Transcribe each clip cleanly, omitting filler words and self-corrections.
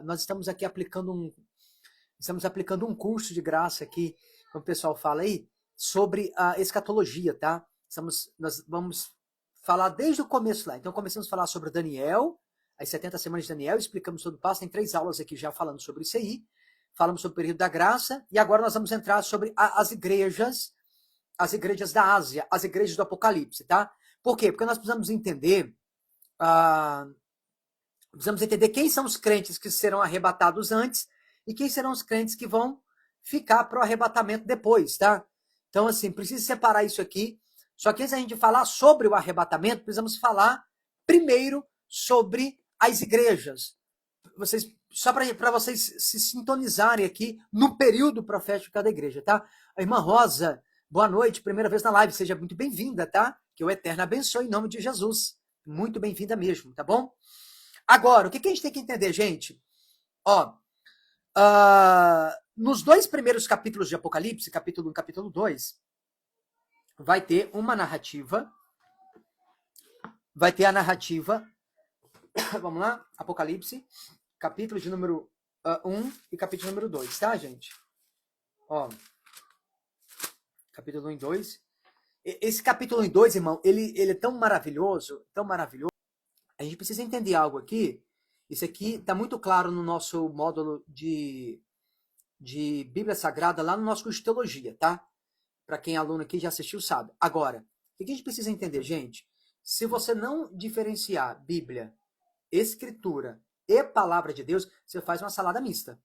nós estamos aqui estamos aplicando um curso de graça aqui, como o pessoal fala aí, sobre a escatologia, tá? Nós vamos falar desde o começo lá. Então começamos a falar sobre Daniel, as 70 semanas de Daniel, explicamos todo o passo, tem 3 aulas aqui já falando sobre isso aí, falamos sobre o período da graça, e agora nós vamos entrar sobre as igrejas da Ásia, as igrejas do Apocalipse, tá? Por quê? Porque nós precisamos entender quem são os crentes que serão arrebatados antes e quem serão os crentes que vão ficar para o arrebatamento depois, tá? Então, assim, precisa separar isso aqui. Só que antes da gente falar sobre o arrebatamento, precisamos falar primeiro sobre as igrejas. Só para vocês se sintonizarem aqui no período profético da igreja, tá? A irmã Rosa, boa noite, primeira vez na live, seja muito bem-vinda, tá? Que o Eterno abençoe em nome de Jesus. Muito bem-vinda mesmo, tá bom? Agora, o que a gente tem que entender, gente? Nos 2 primeiros capítulos de Apocalipse, capítulo 1 e capítulo 2, vai ter uma narrativa. Vai ter a narrativa. Vamos lá? Apocalipse, capítulo de número 1 e capítulo número 2, tá, gente? Capítulo 1 e 2. Esse capítulo 1 e 2, irmão, ele é tão maravilhoso, tão maravilhoso. A gente precisa entender algo aqui. Isso aqui está muito claro no nosso módulo de Bíblia Sagrada, lá no nosso curso de teologia, tá? Para quem é aluno aqui já assistiu, sabe. Agora, o que a gente precisa entender, gente? Se você não diferenciar Bíblia, Escritura e Palavra de Deus, você faz uma salada mista.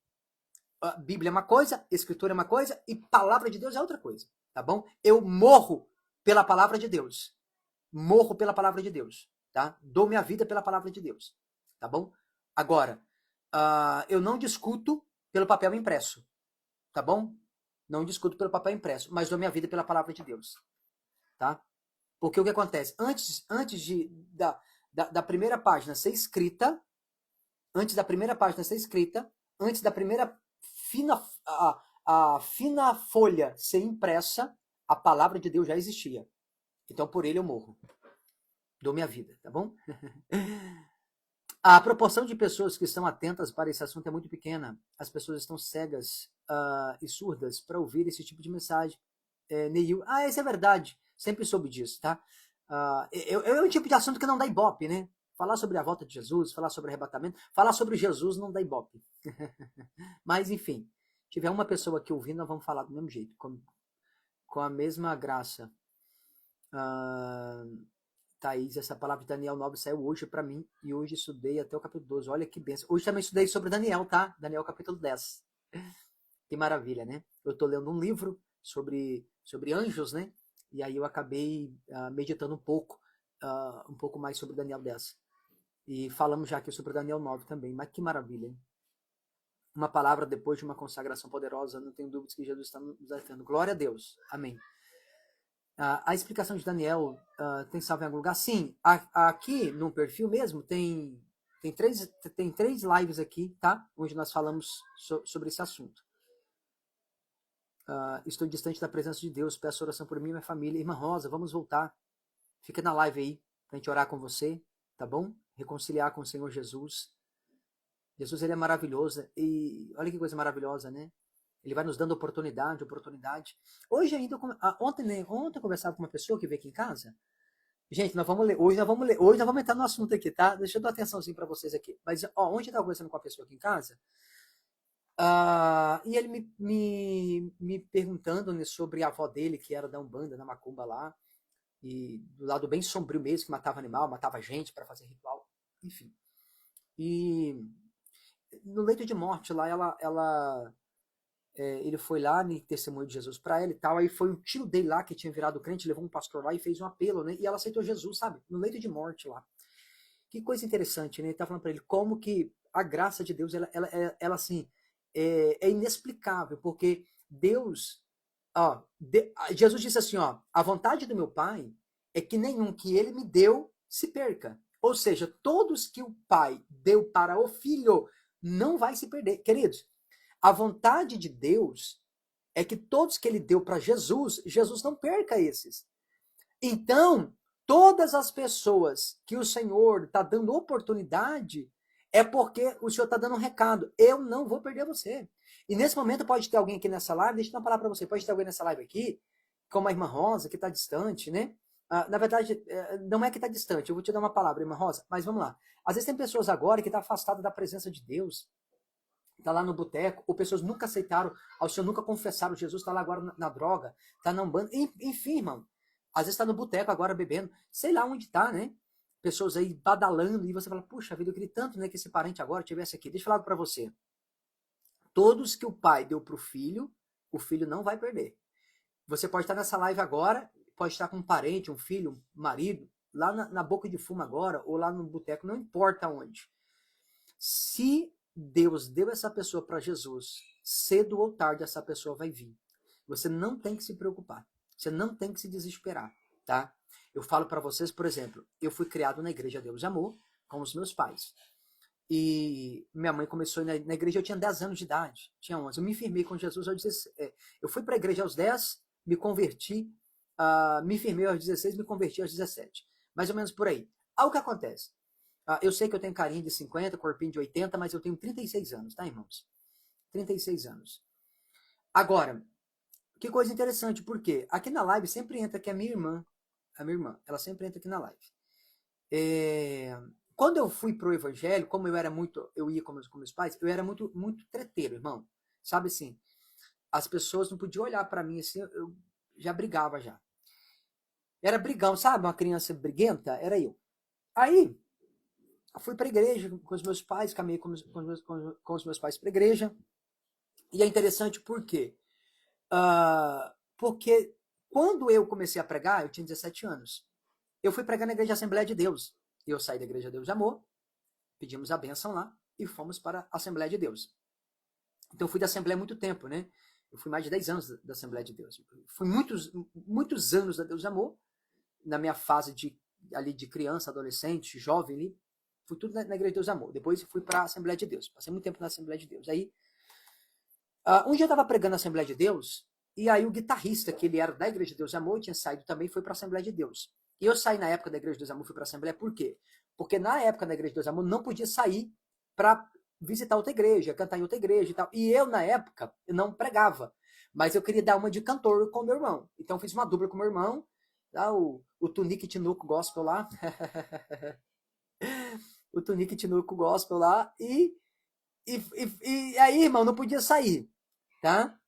A Bíblia é uma coisa, Escritura é uma coisa e Palavra de Deus é outra coisa, tá bom? Eu morro pela Palavra de Deus. Morro pela Palavra de Deus, tá? Dou minha vida pela Palavra de Deus, tá bom? Agora, eu não discuto pelo papel impresso, tá bom? Não discuto pelo papel impresso, mas dou minha vida pela Palavra de Deus, tá? Porque o que acontece? Antes da primeira página ser escrita, antes da primeira fina folha ser impressa, a Palavra de Deus já existia. Então, por ele eu morro. Dou minha vida, tá bom? A proporção de pessoas que estão atentas para esse assunto é muito pequena. As pessoas estão cegas e surdas para ouvir esse tipo de mensagem. Neil, isso é verdade. Sempre soube disso, tá? É um tipo de assunto que não dá ibope, né? Falar sobre a volta de Jesus, falar sobre arrebatamento, falar sobre Jesus não dá ibope. Mas, enfim, tiver uma pessoa aqui ouvindo, nós vamos falar do mesmo jeito, com a mesma graça. Thaís, essa palavra de Daniel 9 saiu hoje para mim e hoje estudei até o capítulo 12. Olha que benção. Hoje também estudei sobre Daniel, tá? Daniel capítulo 10. Que maravilha, né? Eu tô lendo um livro sobre anjos, né? E aí eu acabei meditando um pouco mais sobre Daniel 10. E falamos já aqui sobre Daniel 9 também. Mas que maravilha, hein? Uma palavra depois de uma consagração poderosa, não tenho dúvidas que Jesus está nos dando. Glória a Deus. Amém. A explicação de Daniel tem salvo em algum lugar? Sim, aqui no perfil mesmo tem 3 lives aqui, tá? Onde nós falamos sobre esse assunto. Estou distante da presença de Deus, peço oração por mim e minha família. Irmã Rosa, vamos voltar. Fica na live aí, pra gente orar com você, tá bom? Reconciliar com o Senhor Jesus. Jesus, ele é maravilhoso. E olha que coisa maravilhosa, né? Ele vai nos dando oportunidade. Hoje ainda, ontem eu conversava com uma pessoa que veio aqui em casa. Gente, nós vamos ler. Hoje nós vamos entrar no assunto aqui, tá? Deixa eu dar atençãozinho para vocês aqui. Mas, ontem eu estava conversando com uma pessoa aqui em casa. E ele me perguntando, né, sobre a avó dele, que era da Umbanda, na Macumba lá. E do lado bem sombrio mesmo, que matava animal, matava gente para fazer ritual. Enfim. E no leito de morte lá, ele foi lá no testemunho de Jesus para ela e tal, aí foi um tio dele lá que tinha virado crente, levou um pastor lá e fez um apelo, né? E ela aceitou Jesus, sabe? No leito de morte lá. Que coisa interessante, né? Ele tá falando para ele como que a graça de Deus, ela assim, é inexplicável, porque Deus, Jesus disse assim, a vontade do meu Pai é que nenhum que ele me deu se perca. Ou seja, todos que o Pai deu para o Filho não vai se perder. Queridos, a vontade de Deus é que todos que ele deu para Jesus, Jesus não perca esses. Então, todas as pessoas que o Senhor está dando oportunidade, é porque o Senhor está dando um recado. Eu não vou perder você. E nesse momento pode ter alguém aqui nessa live, deixa eu dar uma palavra para você, pode ter alguém nessa live aqui, como a irmã Rosa, que está distante, né? Na verdade, não é que está distante, eu vou te dar uma palavra, irmã Rosa, mas vamos lá. Às vezes tem pessoas agora que estão afastadas da presença de Deus, está lá no boteco, ou pessoas nunca aceitaram ao Senhor, nunca confessaram Jesus, está lá agora na droga, está na Umbanda, enfim, irmão. Às vezes está no boteco agora bebendo, sei lá onde está, né? Pessoas aí badalando, e você fala, puxa vida, eu queria tanto, né, que esse parente agora estivesse aqui. Deixa eu falar para você. Todos que o pai deu para o filho não vai perder. Você pode estar nessa live agora, pode estar com um parente, um filho, um marido, lá na boca de fumo agora, ou lá no boteco, não importa onde. Se Deus deu essa pessoa para Jesus, cedo ou tarde essa pessoa vai vir. Você não tem que se preocupar. Você não tem que se desesperar, tá? Eu falo para vocês, por exemplo, eu fui criado na Igreja Deus e Amor com os meus pais. E minha mãe começou na igreja, eu tinha 10 anos de idade, tinha 11. Eu me firmei com Jesus aos 16. Eu fui para a igreja aos 10, me converti, me firmei aos 16, me converti aos 17. Mais ou menos por aí. Aí o que acontece? Eu sei que eu tenho carinho de 50, corpinho de 80, mas eu tenho 36 anos, tá, irmãos? 36 anos. Agora, que coisa interessante, porque aqui na live sempre entra aqui a minha irmã, ela sempre entra aqui na live. Quando eu fui pro evangelho, como eu ia com meus pais, eu era muito treteiro, irmão. Sabe assim, as pessoas não podiam olhar para mim assim, eu já brigava já. Era brigão, sabe? Uma criança briguenta, era eu. Aí, eu fui pra igreja com os meus pais, caminhei com os meus pais pra igreja. E é interessante por quê? Porque quando eu comecei a pregar, eu tinha 17 anos. Eu fui pregar na igreja Assembleia de Deus. Eu saí da igreja Deus de Amor, pedimos a bênção lá e fomos para a Assembleia de Deus. Então eu fui da Assembleia há muito tempo, né? Eu fui mais de 10 anos da Assembleia de Deus. Fui muitos anos da Deus de Amor, na minha fase ali de criança, adolescente, jovem ali. Fui tudo na Igreja de Deus de Amor. Depois fui para a Assembleia de Deus. Passei muito tempo na Assembleia de Deus. Aí, um dia eu estava pregando na Assembleia de Deus, e aí o guitarrista, que ele era da Igreja de Deus de Amor, tinha saído também, foi para a Assembleia de Deus. E eu saí na época da Igreja de Deus de Amor, fui para a Assembleia, por quê? Porque na época da Igreja de Deus de Amor não podia sair para visitar outra igreja, cantar em outra igreja e tal. E eu, na época, eu não pregava. Mas eu queria dar uma de cantor com meu irmão. Então eu fiz uma dupla com meu irmão, o Tunique Tinuco Gospel lá. O Tunique Tinuco Gospel lá. E aí, irmão, não podia sair, tá?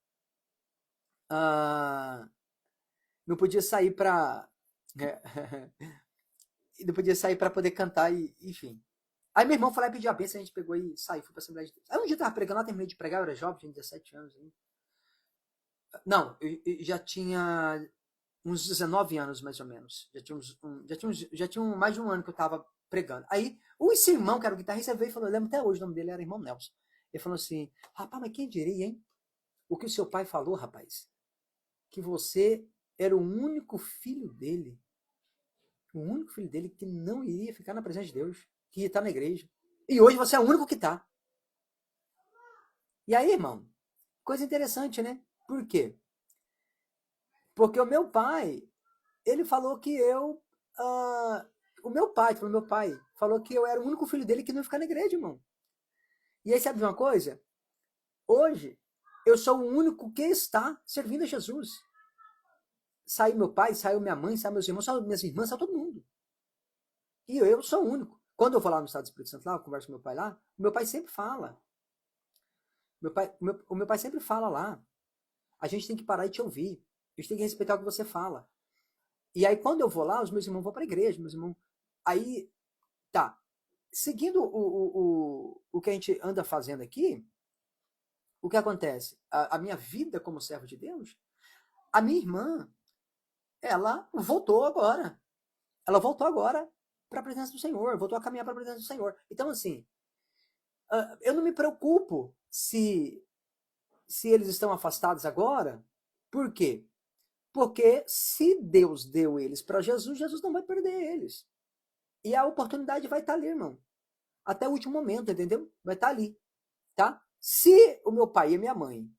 Não podia sair pra... não podia sair pra poder cantar, enfim. Aí meu irmão foi lá e pediu a bênção, a gente pegou e saiu, fui pra Assembleia de Deus. Aí um dia eu tava pregando lá, terminei de pregar, eu era jovem, tinha 17 anos ainda. Não, eu já tinha uns 19 anos, mais ou menos. Já tinha mais de um ano que eu tava pregando. Aí, esse irmão, que era o guitarrista, veio e falou, eu lembro até hoje, o nome dele era irmão Nelson. Ele falou assim, rapaz, mas quem diria, hein? O que o seu pai falou, rapaz? Que você era o único filho dele. O único filho dele que não iria ficar na presença de Deus. Que ia estar na igreja. E hoje você é o único que está. E aí, irmão, coisa interessante, né? Por quê? Porque o meu pai, ele falou que eu... o meu pai falou que eu era o único filho dele que não ia ficar na igreja, irmão. E aí, sabe de uma coisa? Hoje, eu sou o único que está servindo a Jesus. Saiu meu pai, saiu minha mãe, saiu meus irmãos, saiu minhas irmãs, saiu todo mundo. E eu sou o único. Quando eu vou lá no Estado do Espírito Santo, lá, eu converso com meu pai lá, o meu pai sempre fala. O meu pai sempre fala lá. A gente tem que parar e te ouvir. A gente tem que respeitar o que você fala. E aí, quando eu vou lá, os meus irmãos vão para a igreja, meus irmãos... Aí, tá. Seguindo o que a gente anda fazendo aqui, o que acontece? A minha vida como servo de Deus, a minha irmã, ela voltou agora. Ela voltou agora para a presença do Senhor, voltou a caminhar para a presença do Senhor. Então, assim, eu não me preocupo se eles estão afastados agora. Por quê? Porque se Deus deu eles para Jesus, Jesus não vai perder eles. E a oportunidade vai estar ali, irmão. Até o último momento, entendeu? Vai estar ali, tá? Se o meu pai e a minha mãe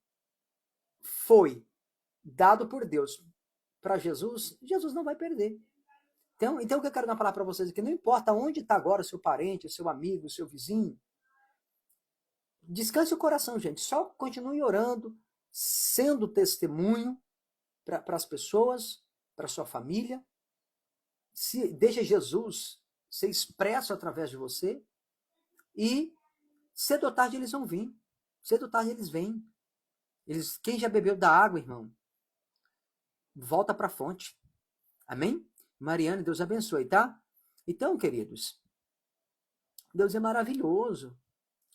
foi dado por Deus para Jesus, Jesus não vai perder. Então o que eu quero falar para vocês aqui, não importa onde está agora o seu parente, o seu amigo, o seu vizinho, Descanse o coração, gente. Só continue orando, sendo testemunho para as pessoas, para sua família. Deixa Jesus ser expresso através de você. E cedo ou tarde eles vão vir. Cedo ou tarde eles vêm. Quem já bebeu da água, irmão, volta para a fonte. Amém? Mariana, Deus abençoe, tá? Então, queridos, Deus é maravilhoso.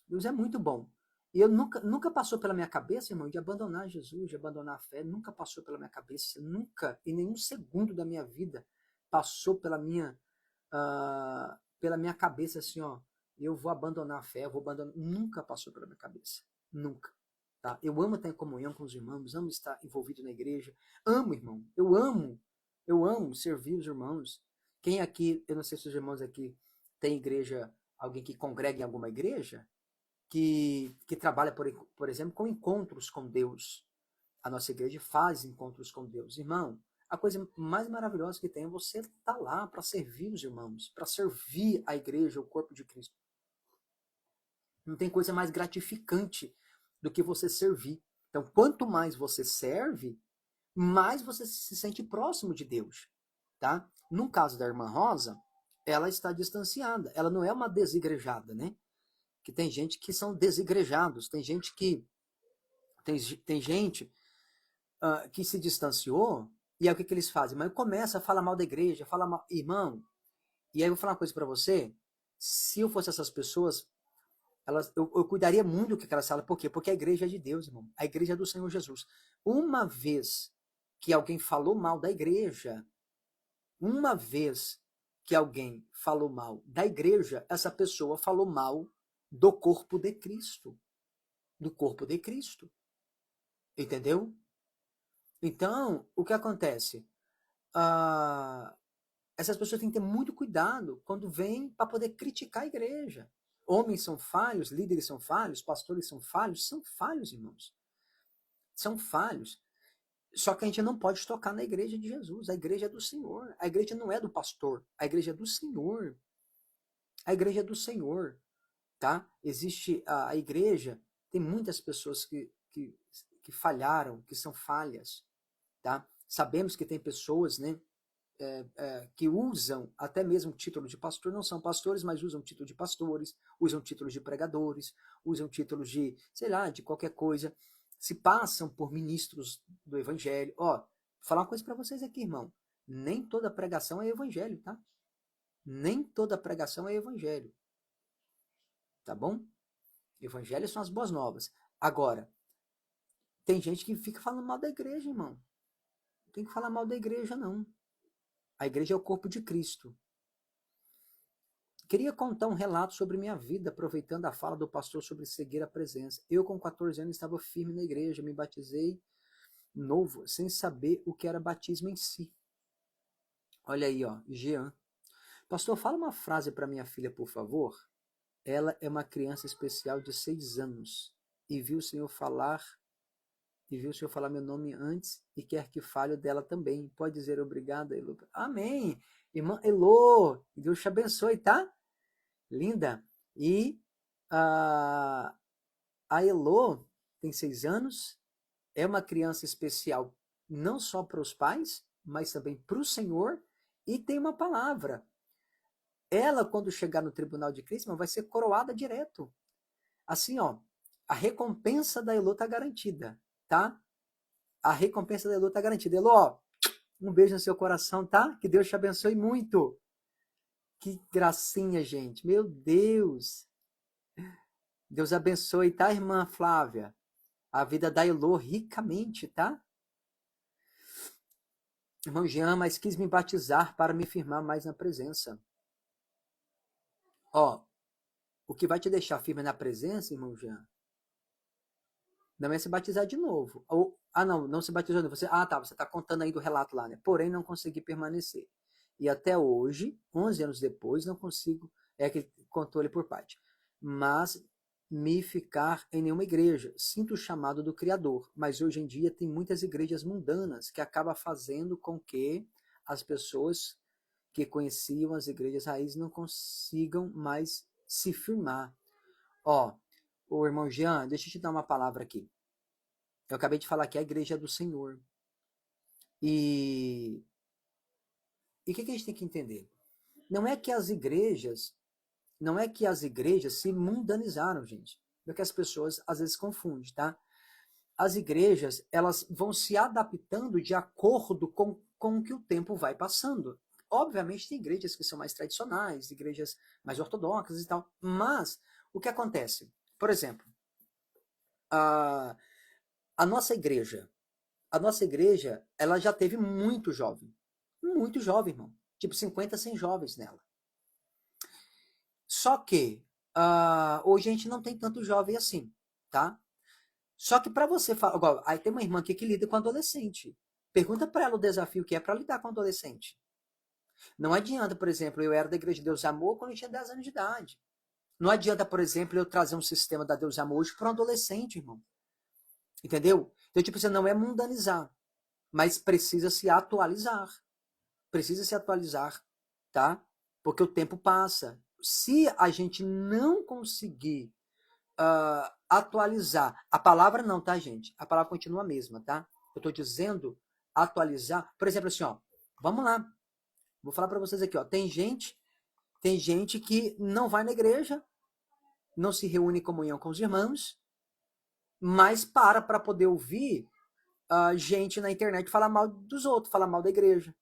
Deus é muito bom. E eu nunca passou pela minha cabeça, irmão, de abandonar Jesus, de abandonar a fé. Nunca passou pela minha cabeça. Nunca, em nenhum segundo da minha vida, passou pela minha cabeça assim, ó, eu vou abandonar a fé, eu vou abandonar. Nunca passou pela minha cabeça. Nunca. Tá? Eu amo estar em comunhão com os irmãos, amo estar envolvido na igreja. Amo, irmão. Eu amo servir os irmãos. Quem aqui, eu não sei se os irmãos aqui têm igreja, alguém que congrega em alguma igreja, que trabalha, por exemplo, com encontros com Deus. A nossa igreja faz encontros com Deus. Irmão, a coisa mais maravilhosa que tem é você estar lá para servir os irmãos, para servir a igreja, o corpo de Cristo. Não tem coisa mais gratificante do que você servir. Então, quanto mais você serve, mais você se sente próximo de Deus. Tá? No caso da irmã Rosa, ela está distanciada. Ela não é uma desigrejada, né? Que tem gente que são desigrejados, tem gente que que se distanciou, e aí o que eles fazem? Mas começa a falar mal da igreja, fala mal, irmão. E aí eu vou falar uma coisa para você, se eu fosse essas pessoas, eu cuidaria muito do que elas falam. Por quê? Porque a igreja é de Deus, irmão. A igreja é do Senhor Jesus. Uma vez que alguém falou mal da igreja, uma vez que alguém falou mal da igreja, essa pessoa falou mal do corpo de Cristo. Do corpo de Cristo. Entendeu? Então, o que acontece? Essas pessoas têm que ter muito cuidado quando vêm para poder criticar a igreja. Homens são falhos, líderes são falhos, pastores são falhos, irmãos. São falhos. Só que a gente não pode tocar na igreja de Jesus. A igreja é do Senhor. A igreja não é do pastor. A igreja é do Senhor. A igreja é do Senhor. Tá? Existe a igreja, tem muitas pessoas que falharam, que são falhas. Tá? Sabemos que tem pessoas, né, que usam até mesmo o título de pastor, não são pastores, mas usam título de pastores, usam títulos de pregadores, usam títulos de, sei lá, de qualquer coisa, se passam por ministros do evangelho. Ó, vou falar uma coisa para vocês aqui, irmão. Nem toda pregação é evangelho, tá? Nem toda pregação é evangelho. Tá bom? Evangelho são as boas novas. Agora, tem gente que fica falando mal da igreja, irmão. Não tem que falar mal da igreja, não. A igreja é o corpo de Cristo. Queria contar um relato sobre minha vida, aproveitando a fala do pastor sobre seguir a presença. Eu, com 14 anos, estava firme na igreja, me batizei novo, sem saber o que era batismo em si. Olha aí, ó, Jean. Pastor, fala uma frase para minha filha, por favor. Ela é uma criança especial de 6 anos e viu o Senhor falar meu nome antes e quer que fale dela também. Pode dizer obrigada, Elô. Amém. Irmã Elô, Deus te abençoe, tá? Linda. E a Elô tem 6 anos, é uma criança especial não só para os pais, mas também para o Senhor, e tem uma palavra. Ela, quando chegar no tribunal de Cristo, vai ser coroada direto. Assim, ó, a recompensa da Elô está garantida, tá? A recompensa da Elô está garantida. Elô, um beijo no seu coração, tá? Que Deus te abençoe muito. Que gracinha, gente. Meu Deus. Deus abençoe, tá, irmã Flávia? A vida da Elô ricamente, tá? Irmão Jean, mas quis me batizar para me firmar mais na presença. Ó, o que vai te deixar firme na presença, irmão Jean, não é se batizar de novo. Ou, não se batizou de novo. Você está contando aí do relato lá, né? Porém, não consegui permanecer. E até hoje, 11 anos depois, não consigo, é que contou ele por parte. Mas me ficar em nenhuma igreja. Sinto o chamado do Criador, mas hoje em dia tem muitas igrejas mundanas que acaba fazendo com que as pessoas que conheciam as igrejas raízes não consigam mais se firmar. Ó, Ô, irmão Jean, deixa eu te dar uma palavra aqui. Eu acabei de falar que a igreja é do Senhor. E o que a gente tem que entender? Não é que as igrejas se mundanizaram, gente. É que as pessoas às vezes confundem, tá? As igrejas, elas vão se adaptando de acordo com o que o tempo vai passando. Obviamente tem igrejas que são mais tradicionais, igrejas mais ortodoxas e tal. Mas o que acontece? Por exemplo, a nossa igreja, ela já teve muito jovem, irmão. Tipo 50, 100 jovens nela. Só que hoje a gente não tem tanto jovem assim, tá? Só que para você falar, agora, aí tem uma irmã aqui que lida com adolescente. Pergunta para ela o desafio que é para lidar com adolescente. Não adianta, por exemplo, eu era da Igreja de Deus e Amor quando eu tinha 10 anos de idade. Não adianta, por exemplo, eu trazer um sistema da Deus e Amor hoje para um adolescente, irmão. Entendeu? Então, tipo, você não é mundanizar, mas precisa se atualizar. Precisa se atualizar, tá? Porque o tempo passa. Se a gente não conseguir atualizar, a palavra não, tá, gente? A palavra continua a mesma, tá? Eu estou dizendo atualizar. Por exemplo, assim, ó, vamos lá. Vou falar para vocês aqui, ó. Tem gente que não vai na igreja, não se reúne em comunhão com os irmãos, mas para poder ouvir gente na internet falar mal dos outros, falar mal da igreja.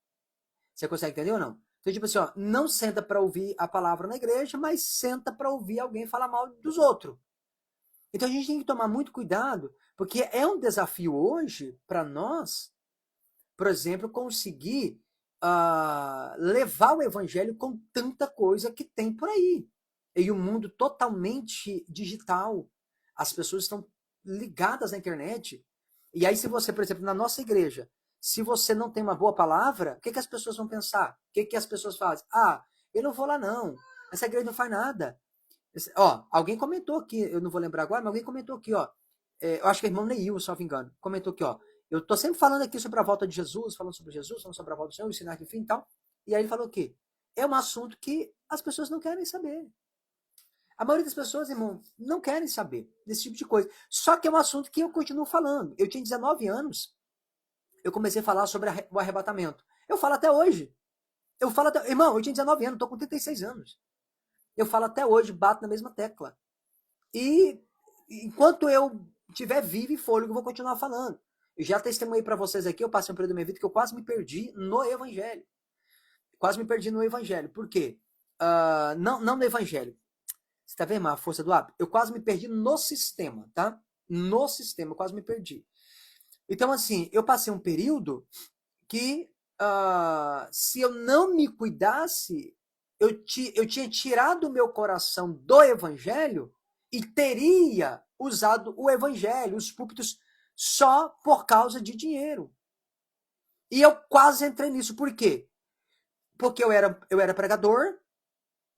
Você consegue entender ou não? Então, tipo assim, ó, não senta para ouvir a palavra na igreja, mas senta para ouvir alguém falar mal dos outros. Então a gente tem que tomar muito cuidado, porque é um desafio hoje para nós, por exemplo, conseguir levar o evangelho com tanta coisa que tem por aí. E um mundo totalmente digital. As pessoas estão ligadas na internet. E aí, se você, por exemplo, na nossa igreja, se você não tem uma boa palavra, o que as pessoas vão pensar? O que as pessoas fazem? Eu não vou lá não. Essa igreja não faz nada. Ó, alguém comentou aqui, eu não vou lembrar agora, mas alguém comentou aqui, ó. Eu acho que é o irmão Neil, se não me engano, comentou aqui, ó. Eu tô sempre falando aqui sobre a volta de Jesus, falando sobre Jesus, falando sobre a volta do Senhor, os sinais do fim e tal. E aí ele falou o quê? É um assunto que as pessoas não querem saber. A maioria das pessoas, irmão, não querem saber desse tipo de coisa. Só que é um assunto que eu continuo falando. Eu tinha 19 anos, eu comecei a falar sobre o arrebatamento. Eu falo até hoje. Irmão, eu tinha 19 anos, tô com 36 anos. Eu falo até hoje, bato na mesma tecla. E enquanto eu estiver vivo e fôlego, eu vou continuar falando. Eu já testemunhei para vocês aqui, eu passei um período da minha vida que eu quase me perdi no evangelho. Quase me perdi no evangelho. Por quê? Não no evangelho. Você tá vendo a força do hábito? Eu quase me perdi no sistema, tá? No sistema, eu quase me perdi. Então, assim, eu passei um período que, se eu não me cuidasse, eu tinha tirado o meu coração do evangelho e teria usado o evangelho, os púlpitos, só por causa de dinheiro. E eu quase entrei nisso. Por quê? Porque eu era pregador,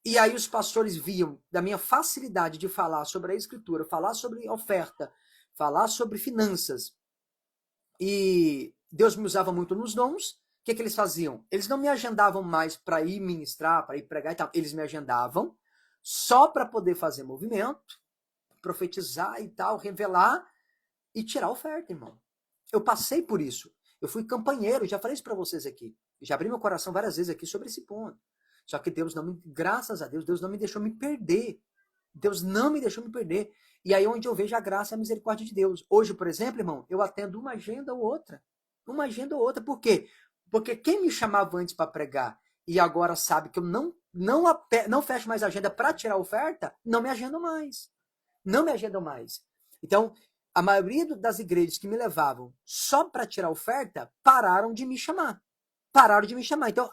e aí os pastores viam da minha facilidade de falar sobre a escritura, falar sobre oferta, falar sobre finanças. E Deus me usava muito nos dons. O que eles faziam? Eles não me agendavam mais para ir ministrar, para ir pregar e tal. Eles me agendavam só para poder fazer movimento, profetizar e tal, revelar e tirar a oferta, irmão. Eu passei por isso. Eu fui campanheiro, já falei isso para vocês aqui. Já abri meu coração várias vezes aqui sobre esse ponto. Só que graças a Deus, Deus não me deixou me perder. Deus não me deixou me perder. E aí onde eu vejo a graça e a misericórdia de Deus. Hoje, por exemplo, irmão, eu atendo uma agenda ou outra. Uma agenda ou outra. Por quê? Porque quem me chamava antes para pregar e agora sabe que eu não fecho mais agenda para tirar oferta, não me agendam mais. Não me agendam mais. Então, a maioria das igrejas que me levavam só para tirar oferta pararam de me chamar. Pararam de me chamar. Então,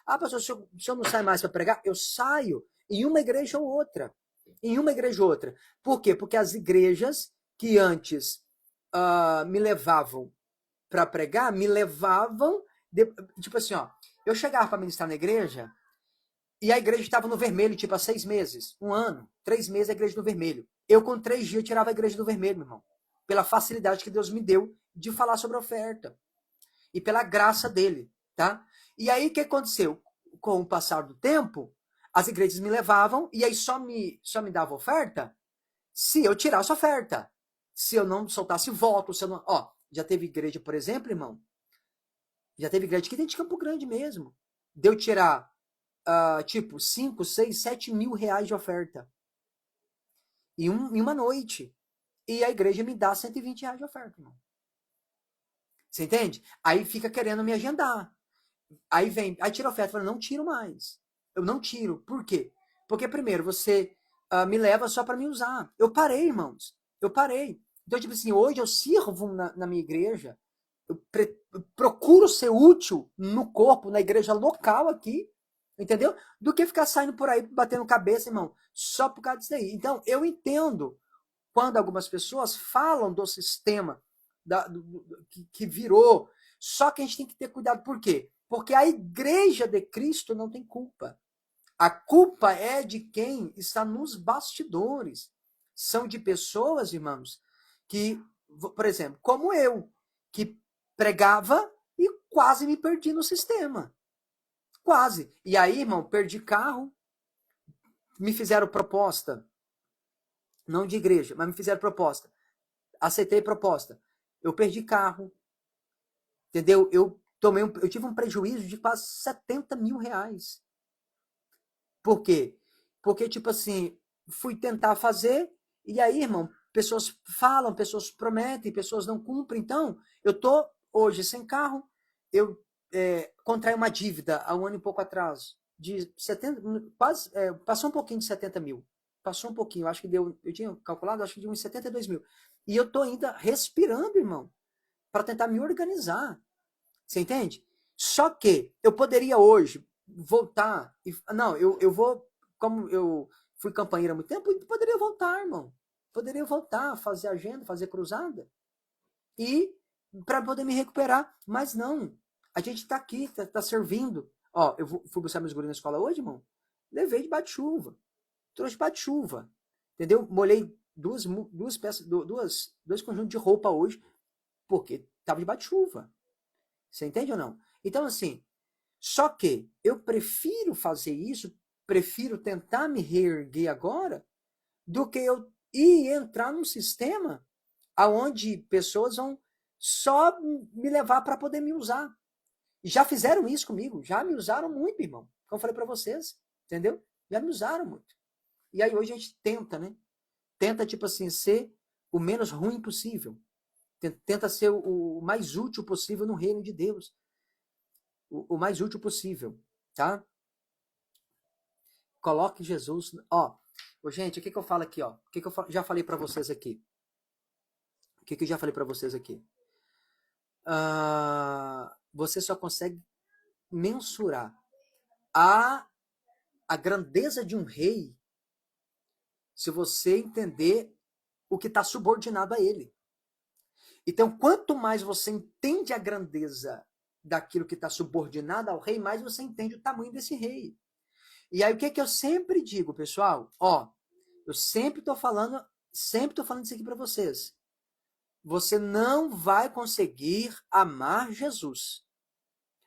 pastor, se eu não saio mais para pregar, eu saio em uma igreja ou outra. Em uma igreja ou outra. Por quê? Porque as igrejas que antes me levavam para pregar, me levavam, tipo assim, ó, eu chegava para ministrar na igreja e a igreja estava no vermelho, tipo, há 6 meses, 1 ano, 3 meses a igreja no vermelho. Eu, com 3 dias, tirava a igreja do vermelho, meu irmão. Pela facilidade que Deus me deu de falar sobre a oferta. E pela graça dele, tá? E aí, o que aconteceu? Com o passar do tempo, as igrejas me levavam e aí só me dava oferta se eu tirasse oferta. Se eu não soltasse voto, se eu não... Ó, já teve igreja, por exemplo, irmão, já teve igreja aqui dentro de Campo Grande mesmo. Deu tirar, tipo, 5, 6, 7 mil reais de oferta. Em uma noite. E a igreja me dá 120 reais de oferta, irmão. Você entende? Aí fica querendo me agendar. Aí tira a oferta. Fala, não tiro mais. Eu não tiro. Por quê? Porque, primeiro, você me leva só para me usar. Eu parei, irmãos. Eu parei. Então, tipo assim, hoje eu sirvo na minha igreja. Eu procuro ser útil no corpo, na igreja local aqui. Entendeu? Do que ficar saindo por aí, batendo cabeça, irmão. Só por causa disso aí. Então, eu entendo quando algumas pessoas falam do sistema que virou. Só que a gente tem que ter cuidado. Por quê? Porque a igreja de Cristo não tem culpa. A culpa é de quem está nos bastidores. São de pessoas, irmãos, que, por exemplo, como eu, que pregava e quase me perdi no sistema. Quase. E aí, irmão, perdi carro, me fizeram proposta, não de igreja, mas me fizeram proposta. Aceitei proposta. Eu perdi carro, entendeu? Eu tive um prejuízo de quase 70 mil reais. Por quê? Porque, tipo assim, fui tentar fazer, e aí, irmão, pessoas falam, pessoas prometem, pessoas não cumprem. Então, eu tô hoje sem carro, eu contraí uma dívida há um ano e pouco atrás, de 70, quase, passou um pouquinho de 70 mil. Passou um pouquinho, acho que deu, eu tinha calculado, acho que de uns 72 mil. E eu tô ainda respirando, irmão, para tentar me organizar. Você entende? Só que eu poderia hoje voltar. Não, eu vou. Como eu fui campanheiro há muito tempo, eu poderia voltar, irmão. Poderia voltar, fazer agenda, fazer cruzada. E para poder me recuperar. Mas não. A gente tá aqui, tá servindo. Ó, fui buscar meus guris na escola hoje, irmão. Levei de bate-chuva. Trouxe bate-chuva. Entendeu? Molhei duas peças, dois conjuntos de roupa hoje, porque tava de bate-chuva. Você entende ou não? Então, assim, só que eu prefiro fazer isso, prefiro tentar me reerguer agora, do que eu ir entrar num sistema aonde pessoas vão só me levar para poder me usar. Já fizeram isso comigo, já me usaram muito, irmão. Como eu falei para vocês, entendeu? Já me usaram muito. E aí hoje a gente tenta, né? Tenta, tipo assim, ser o menos ruim possível. Tenta ser o mais útil possível no reino de Deus. O mais útil possível, tá? Coloque Jesus, ó. Gente, o que eu falo aqui, ó? O que eu já falei para vocês aqui? O que eu já falei para vocês aqui? Você só consegue mensurar a grandeza de um rei se você entender o que está subordinado a ele. Então, quanto mais você entende a grandeza daquilo que está subordinado ao rei, mais você entende o tamanho desse rei. E aí, o que eu sempre digo, pessoal? Ó, eu sempre tô falando isso aqui para vocês. Você não vai conseguir amar Jesus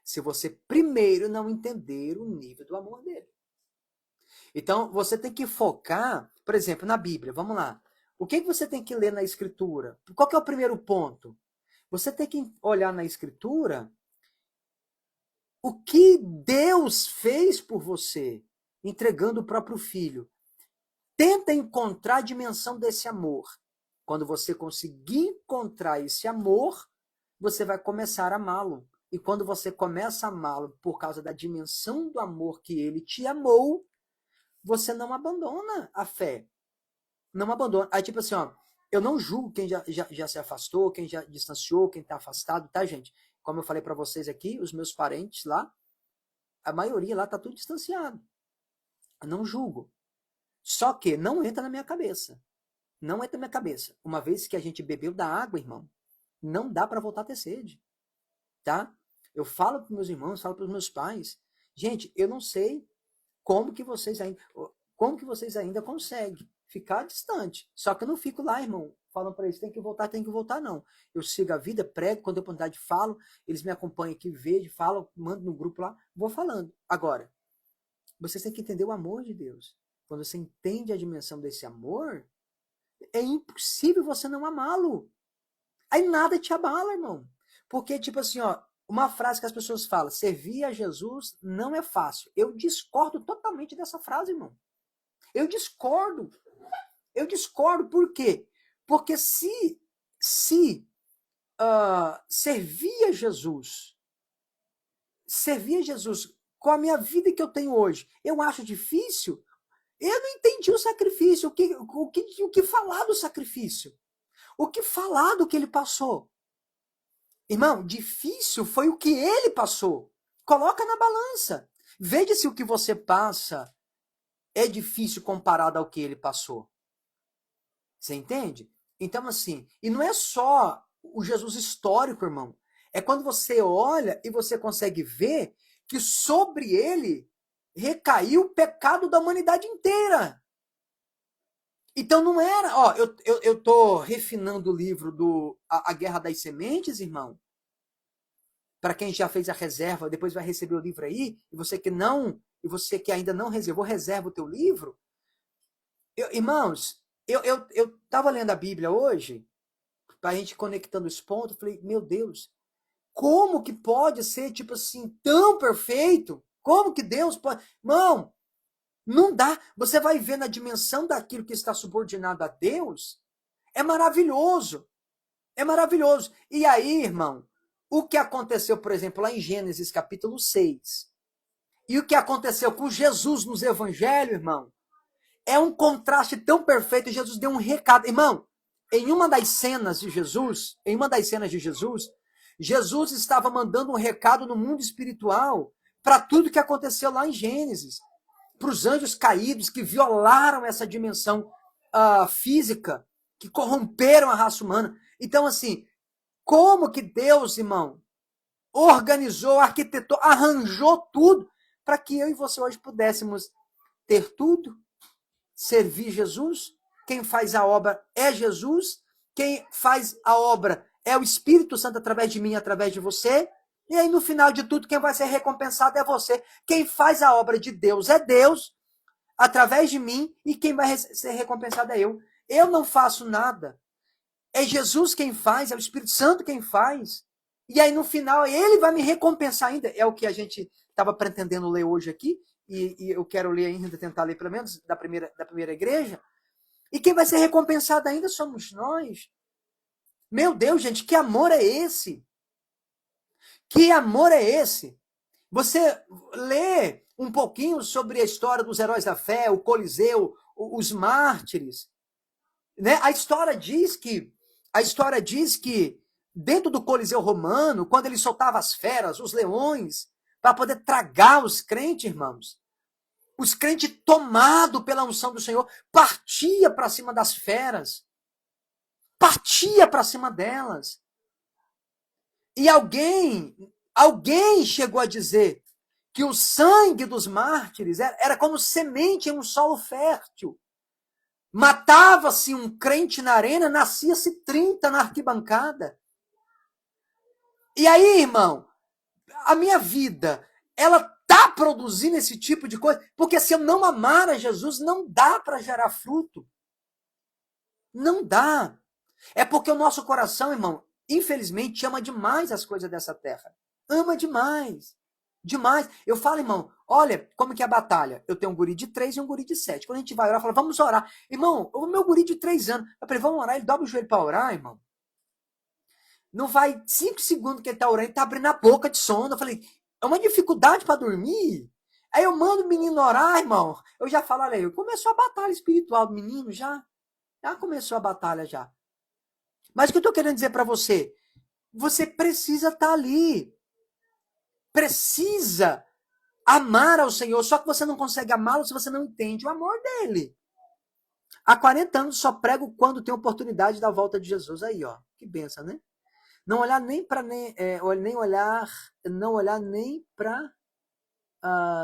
se você primeiro não entender o nível do amor dele. Então, você tem que focar, por exemplo, na Bíblia. Vamos lá. O que você tem que ler na Escritura? Qual que é o primeiro ponto? Você tem que olhar na Escritura o que Deus fez por você, entregando o próprio Filho. Tenta encontrar a dimensão desse amor. Quando você conseguir encontrar esse amor, você vai começar a amá-lo. E quando você começa a amá-lo por causa da dimensão do amor que ele te amou, você não abandona a fé. Não abandona. Aí, tipo assim, ó, eu não julgo quem já se afastou, quem já distanciou, quem está afastado, tá, gente? Como eu falei para vocês aqui, os meus parentes lá, a maioria lá tá tudo distanciado. Eu não julgo. Só que não entra na minha cabeça. Não entra na minha cabeça. Uma vez que a gente bebeu da água, irmão, não dá para voltar a ter sede. Tá? Eu falo para meus irmãos, falo para os meus pais. Gente, eu não sei como que vocês ainda conseguem ficar distante. Só que eu não fico lá, irmão, falando para eles, tem que voltar, não. Eu sigo a vida, prego, quando eu oportunidade falo, eles me acompanham aqui, vejo, falam, mando no grupo lá, vou falando. Agora, vocês têm que entender o amor de Deus. Quando você entende a dimensão desse amor, é impossível você não amá-lo. Aí nada te abala, irmão. Porque, tipo assim, ó, uma frase que as pessoas falam, servir a Jesus não é fácil. Eu discordo totalmente dessa frase, irmão. Eu discordo. Eu discordo, por quê? Porque se servir a Jesus com a minha vida que eu tenho hoje, eu acho difícil, eu não entendi o sacrifício. O que falar do sacrifício? O que falar do que ele passou? Irmão, difícil foi o que ele passou. Coloca na balança. Veja se o que você passa é difícil comparado ao que ele passou. Você entende? Então, assim, e não é só o Jesus histórico, irmão. É quando você olha e você consegue ver que sobre ele recaiu o pecado da humanidade inteira. Então não era, ó, eu tô refinando o livro do a Guerra das Sementes, irmão. Para quem já fez a reserva, depois vai receber o livro aí, e você que ainda não reservou, reserva o teu livro. Irmãos, eu tava lendo a Bíblia hoje, para a gente conectando os pontos, falei, meu Deus, como que pode ser, tipo assim, tão perfeito? Como que Deus pode... Irmão, não dá. Você vai ver na dimensão daquilo que está subordinado a Deus, é maravilhoso. É maravilhoso. E aí, irmão, o que aconteceu, por exemplo, lá em Gênesis capítulo 6, e o que aconteceu com Jesus nos evangelhos, irmão, é um contraste tão perfeito. Jesus deu um recado. Irmão, em uma das cenas de Jesus, Jesus estava mandando um recado no mundo espiritual para tudo que aconteceu lá em Gênesis. Para os anjos caídos que violaram essa dimensão física, que corromperam a raça humana. Então, assim, como que Deus, irmão, organizou, arquitetou, arranjou tudo para que eu e você hoje pudéssemos ter tudo, servir Jesus. Quem faz a obra é Jesus. Quem faz a obra é o Espírito Santo através de mim, através de você. E aí, no final de tudo, quem vai ser recompensado é você. Quem faz a obra de Deus é Deus, através de mim, e quem vai ser recompensado é eu. Eu não faço nada. É Jesus quem faz, é o Espírito Santo quem faz. E aí, no final, ele vai me recompensar ainda. É o que a gente estava pretendendo ler hoje aqui, e eu quero ler ainda, tentar ler pelo menos da primeira igreja. E quem vai ser recompensado ainda somos nós. Meu Deus, gente, que amor é esse? Que amor é esse? Você lê um pouquinho sobre a história dos heróis da fé, o Coliseu, os mártires, né? A história diz que dentro do Coliseu romano, quando ele soltava as feras, os leões, para poder tragar os crentes, irmãos, os crentes tomados pela unção do Senhor, partia para cima das feras, partia para cima delas. E alguém chegou a dizer que o sangue dos mártires era como semente em um solo fértil. Matava-se um crente na arena, nascia-se 30 na arquibancada. E aí, irmão, a minha vida, ela tá produzindo esse tipo de coisa, porque se eu não amar a Jesus, não dá para gerar fruto. Não dá. É porque o nosso coração, irmão, infelizmente, ama demais as coisas dessa terra. Ama demais. Demais. Eu falo, irmão, olha como que é a batalha. Eu tenho um guri de 3 e um guri de 7. Quando a gente vai orar, fala, vamos orar. Irmão, o meu guri de 3 anos. Eu falei, vamos orar. Ele dobra o joelho para orar, irmão. Não vai 5 segundos que ele tá orando, ele tá abrindo a boca de sono. Eu falei, é uma dificuldade para dormir. Aí eu mando o menino orar, irmão. Eu já falo, olha aí, começou a batalha espiritual do menino já. Já começou a batalha já. Mas o que eu tô querendo dizer para você? Você precisa estar ali. Precisa amar ao Senhor. Só que você não consegue amá-lo se você não entende o amor dele. Há 40 anos só prego quando tem oportunidade da volta de Jesus. Aí, ó. Que benção, né? Não olhar nem para não olhar nem para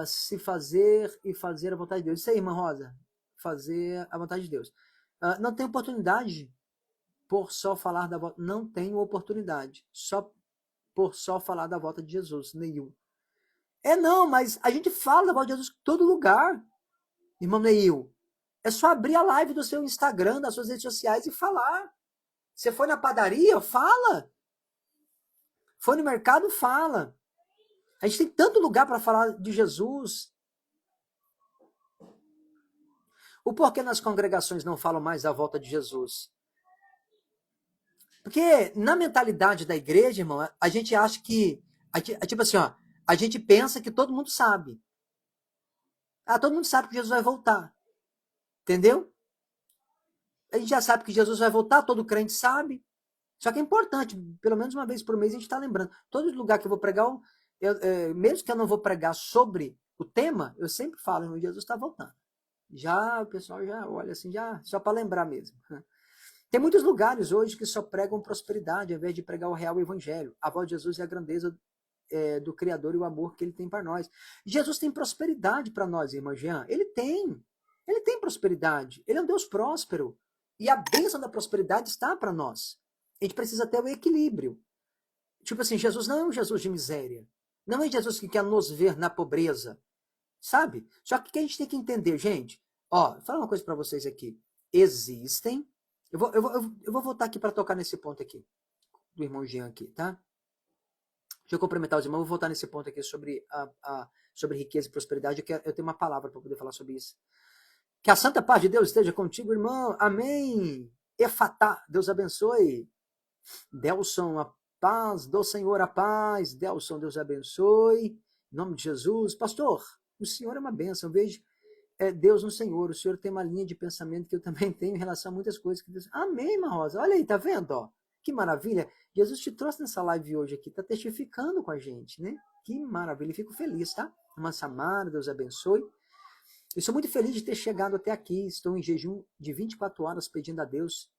se fazer e fazer a vontade de Deus. Isso aí, irmã Rosa. Fazer a vontade de Deus. Não tem oportunidade por só falar da volta. Não tenho oportunidade. Por só falar da volta de Jesus. Nenhum. Não, mas a gente fala da volta de Jesus em todo lugar. Irmão Neil. É só abrir a live do seu Instagram, das suas redes sociais e falar. Você foi na padaria? Fala. Foi no mercado? Fala. A gente tem tanto lugar para falar de Jesus. O porquê nas congregações não falam mais da volta de Jesus? Porque na mentalidade da igreja, irmão, a gente acha que, tipo assim, ó, a gente pensa que todo mundo sabe. Ah, todo mundo sabe que Jesus vai voltar. Entendeu? A gente já sabe que Jesus vai voltar, todo crente sabe. Só que é importante, pelo menos uma vez por mês a gente está lembrando. Todo lugar que eu vou pregar, mesmo que eu não vou pregar sobre o tema, eu sempre falo, irmão, Jesus está voltando. Já o pessoal já olha assim, já só para lembrar mesmo. Tem muitos lugares hoje que só pregam prosperidade, ao invés de pregar o real evangelho. A voz de Jesus é a grandeza do Criador e o amor que ele tem para nós. Jesus tem prosperidade para nós, irmã Jean. Ele tem. Ele tem prosperidade. Ele é um Deus próspero. E a bênção da prosperidade está para nós. A gente precisa ter o equilíbrio. Tipo assim, Jesus não é um Jesus de miséria. Não é Jesus que quer nos ver na pobreza. Sabe? Só que o que a gente tem que entender, gente? Ó, vou falar uma coisa para vocês aqui. Existem. Eu vou voltar aqui para tocar nesse ponto aqui. Do irmão Jean aqui, tá? Deixa eu cumprimentar os irmãos. Vou voltar nesse ponto aqui sobre, sobre riqueza e prosperidade. Eu tenho uma palavra para poder falar sobre isso. Que a santa paz de Deus esteja contigo, irmão. Amém. Efatá. Deus abençoe. Delson, a paz do Senhor, a paz. Delson, Deus abençoe. Em nome de Jesus. Pastor, o Senhor é uma bênção. Eu vejo Deus no Senhor. O Senhor tem uma linha de pensamento que eu também tenho em relação a muitas coisas. Que Deus... Amém, irmã Rosa. Olha aí, tá vendo? Ó? Que maravilha. Jesus te trouxe nessa live hoje aqui. Tá testificando com a gente, né? Que maravilha. Fico feliz, tá? Irmã Samara, Deus abençoe. Eu sou muito feliz de ter chegado até aqui. Estou em jejum de 24 horas pedindo a Deus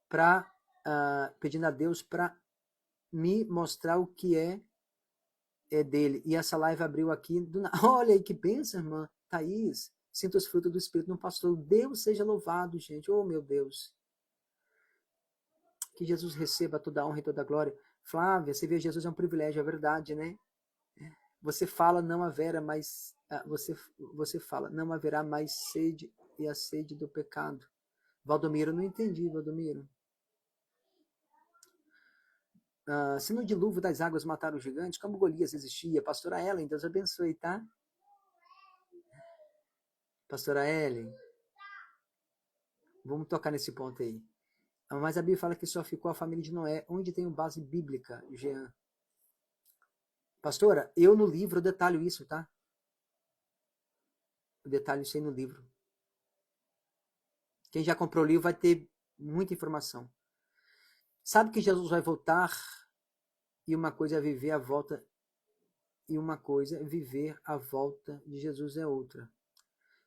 para me mostrar o que é dele. E essa live abriu aqui. Olha aí que bênção, irmã Thaís. Sinto os frutos do Espírito no pastor. Deus seja louvado, gente. Oh, meu Deus. Que Jesus receba toda a honra e toda a glória. Flávia, você vê, Jesus é um privilégio, é verdade, né? Você fala, não haverá mais... Você fala, não haverá mais sede e a sede do pecado. Valdomiro, não entendi, Valdomiro. Se no dilúvio das águas mataram os gigantes, como Golias existia? Pastora Ellen, Deus abençoe, tá? Pastora Ellen. Vamos tocar nesse ponto aí. Mas a Bíblia fala que só ficou a família de Noé. Onde tem base bíblica, Jean? Pastora, eu no livro detalho isso, tá? Eu detalho isso aí no livro. Quem já comprou o livro vai ter muita informação. Sabe que Jesus vai voltar e uma coisa é viver a volta e uma coisa é viver a volta de Jesus é outra.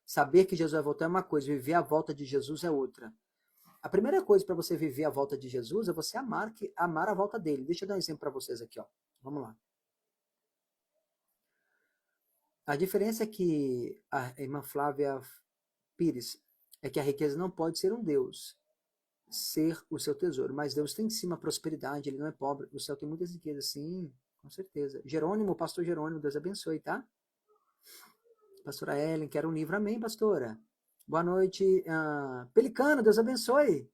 Saber que Jesus vai voltar é uma coisa, viver a volta de Jesus é outra. A primeira coisa para você viver a volta de Jesus é você amar a volta dele. Deixa eu dar um exemplo para vocês aqui, ó. Vamos lá. A diferença é que a irmã Flávia Pires é que a riqueza não pode ser um Deus, ser o seu tesouro. Mas Deus tem sim uma prosperidade, ele não é pobre. O céu tem muitas riquezas, sim, com certeza. Jerônimo, pastor Jerônimo, Deus abençoe, tá? Pastora Ellen, quero um livro, amém, pastora. Boa noite, Pelicano, Deus abençoe.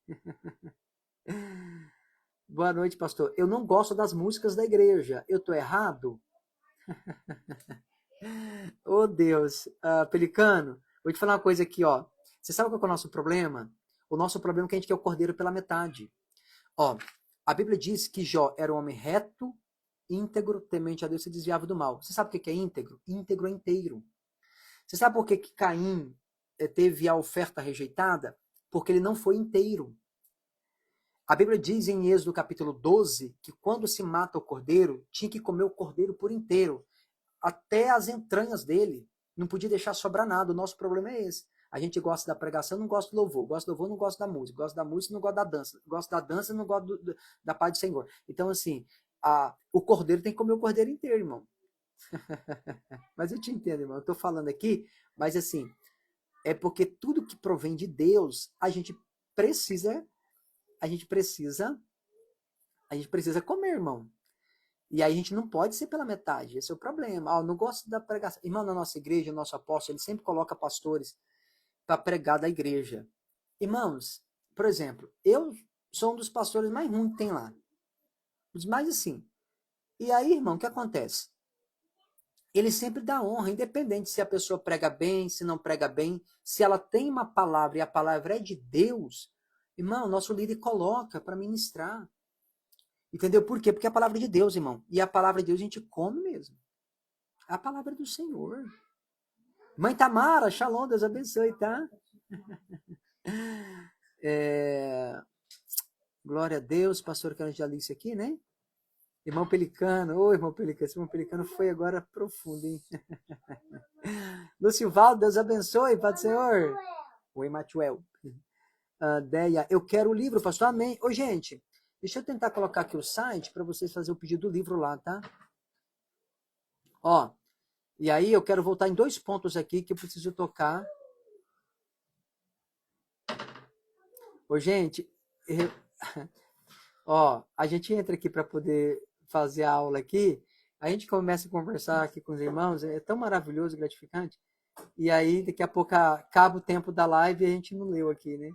Boa noite, pastor. Eu não gosto das músicas da igreja, eu tô errado? Oh, Deus. Pelicano, vou te falar uma coisa aqui, ó. Você sabe qual é o nosso problema? O nosso problema é que a gente quer o cordeiro pela metade. Ó, a Bíblia diz que Jó era um homem reto, íntegro, temente a Deus, se desviava do mal. Você sabe o que é íntegro? Íntegro é inteiro. Você sabe por que Caim teve a oferta rejeitada? Porque ele não foi inteiro. A Bíblia diz em Êxodo capítulo 12 que quando se mata o cordeiro, tinha que comer o cordeiro por inteiro, até as entranhas dele. Não podia deixar sobrar nada. O nosso problema é esse. A gente gosta da pregação, não gosta do louvor. Gosta do louvor, não gosta da música. Gosta da música, não gosta da dança. Gosta da dança, não gosta da paz do Senhor. Então, assim, o cordeiro tem que comer o cordeiro inteiro, irmão. Mas eu te entendo, irmão. Eu tô falando aqui, mas assim, é porque tudo que provém de Deus, a gente precisa comer, irmão. E aí a gente não pode ser pela metade, esse é o problema. Eu não gosto da pregação. Irmão, na nossa igreja, o nosso apóstolo, ele sempre coloca pastores para pregar da igreja. Irmãos, por exemplo, eu sou um dos pastores mais ruins que tem lá. Os mais assim. E aí, irmão, o que acontece? Ele sempre dá honra, independente se a pessoa prega bem, se não prega bem, se ela tem uma palavra e a palavra é de Deus, irmão, nosso líder coloca para ministrar. Entendeu? Por quê? Porque é a palavra de Deus, irmão. E a palavra de Deus a gente come mesmo. A palavra do Senhor. Mãe Tamara, shalom, Deus abençoe, tá? Glória a Deus, pastor que já disse aqui, né? Irmão Pelicano, ô irmão Pelicano, esse irmão Pelicano foi agora profundo, hein? Lucivaldo, Deus abençoe, Pai do Senhor. Oi, Matuel. Deia, eu quero o livro, pastor, amém. Ô, gente, deixa eu tentar colocar aqui o site para vocês fazerem o pedido do livro lá, tá? Ó, e aí eu quero voltar em 2 pontos aqui que eu preciso tocar. Ô, gente, ó, a gente entra aqui para poder fazer a aula aqui, a gente começa a conversar aqui com os irmãos, é tão maravilhoso, gratificante, e aí daqui a pouco acaba o tempo da live e a gente não leu aqui, né?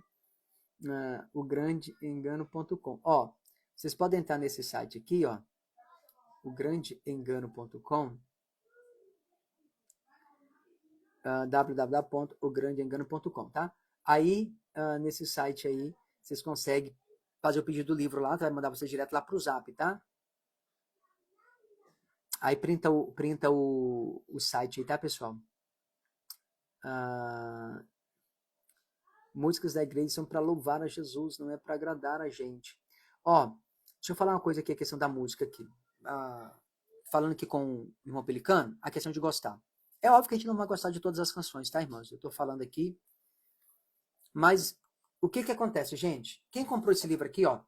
O grandeengano.com. Ó, vocês podem entrar nesse site aqui, ó, o grandeengano.com, www.ograndeengano.com, tá? Aí, nesse site aí, vocês conseguem fazer o pedido do livro lá, vai mandar vocês direto lá pro Zap, tá? Aí printa o site aí, tá, pessoal? Músicas da igreja são para louvar a Jesus, não é para agradar a gente. Ó, deixa eu falar uma coisa aqui, a questão da música aqui. Falando aqui com o irmão Pelicano, a questão de gostar. É óbvio que a gente não vai gostar de todas as canções, tá, irmãos? Eu tô falando aqui. Mas o que que acontece, gente? Quem comprou esse livro aqui, ó,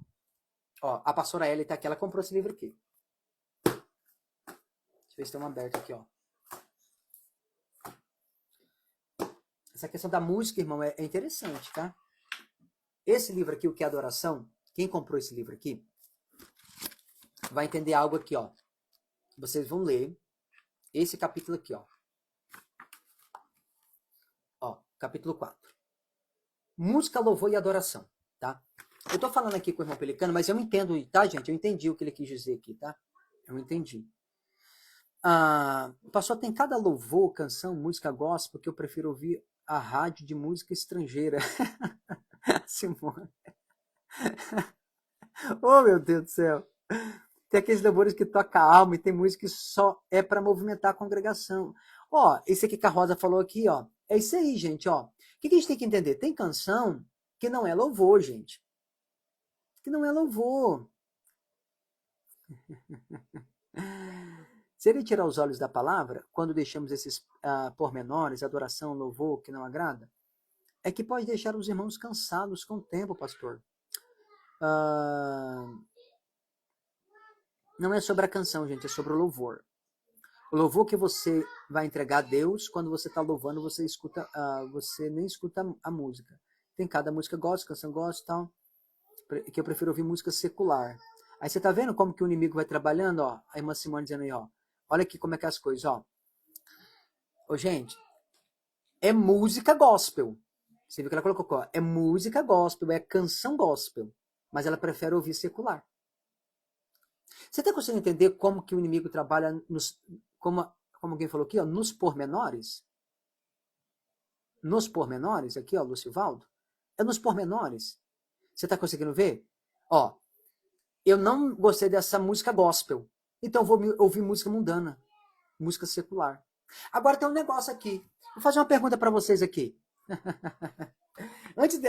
a pastora Ellie tá aqui, ela comprou esse livro aqui. Deixa eu ver se tem uma aberta aqui, ó. Essa questão da música, irmão, é interessante, tá? Esse livro aqui, o que é adoração, quem comprou esse livro aqui, vai entender algo aqui, ó. Vocês vão ler esse capítulo aqui, ó. Ó, capítulo 4. Música, louvor e adoração, tá? Eu tô falando aqui com o irmão Pelicano, mas eu entendo, tá, gente? Eu entendi o que ele quis dizer aqui, tá? Eu entendi. Pastor, tem cada louvor, canção, música gospel que eu prefiro ouvir a rádio de música estrangeira. Simone. Oh, meu Deus do céu. Tem aqueles louvores que toca a alma e tem música que só é para movimentar a congregação. Ó, esse aqui que a Rosa falou aqui, ó. É isso aí, gente, ó. O que a gente tem que entender? Tem canção que não é louvor, gente. Que não é louvor. Se ele tirar os olhos da palavra, quando deixamos esses pormenores, adoração, louvor, que não agrada, é que pode deixar os irmãos cansados com o tempo, pastor. Não é sobre a canção, gente, é sobre o louvor. O louvor que você vai entregar a Deus, quando você está louvando, você escuta, você nem escuta a música. Tem cada música gosta, canção gosta e tal, que eu prefiro ouvir música secular. Aí você tá vendo como que o inimigo vai trabalhando, ó? A irmã Simone dizendo aí, ó. Olha aqui como é que é as coisas, ó. Ô, gente, é música gospel. Você viu que ela colocou, ó. É música gospel, é canção gospel. Mas ela prefere ouvir secular. Você está conseguindo entender como que o inimigo trabalha como alguém falou aqui, ó, nos pormenores? Nos pormenores, aqui, ó, Lucivaldo. É nos pormenores. Você está conseguindo ver? Ó, eu não gostei dessa música gospel. Então vou ouvir música mundana. Música secular. Agora tem um negócio aqui. Vou fazer uma pergunta para vocês aqui. Antes de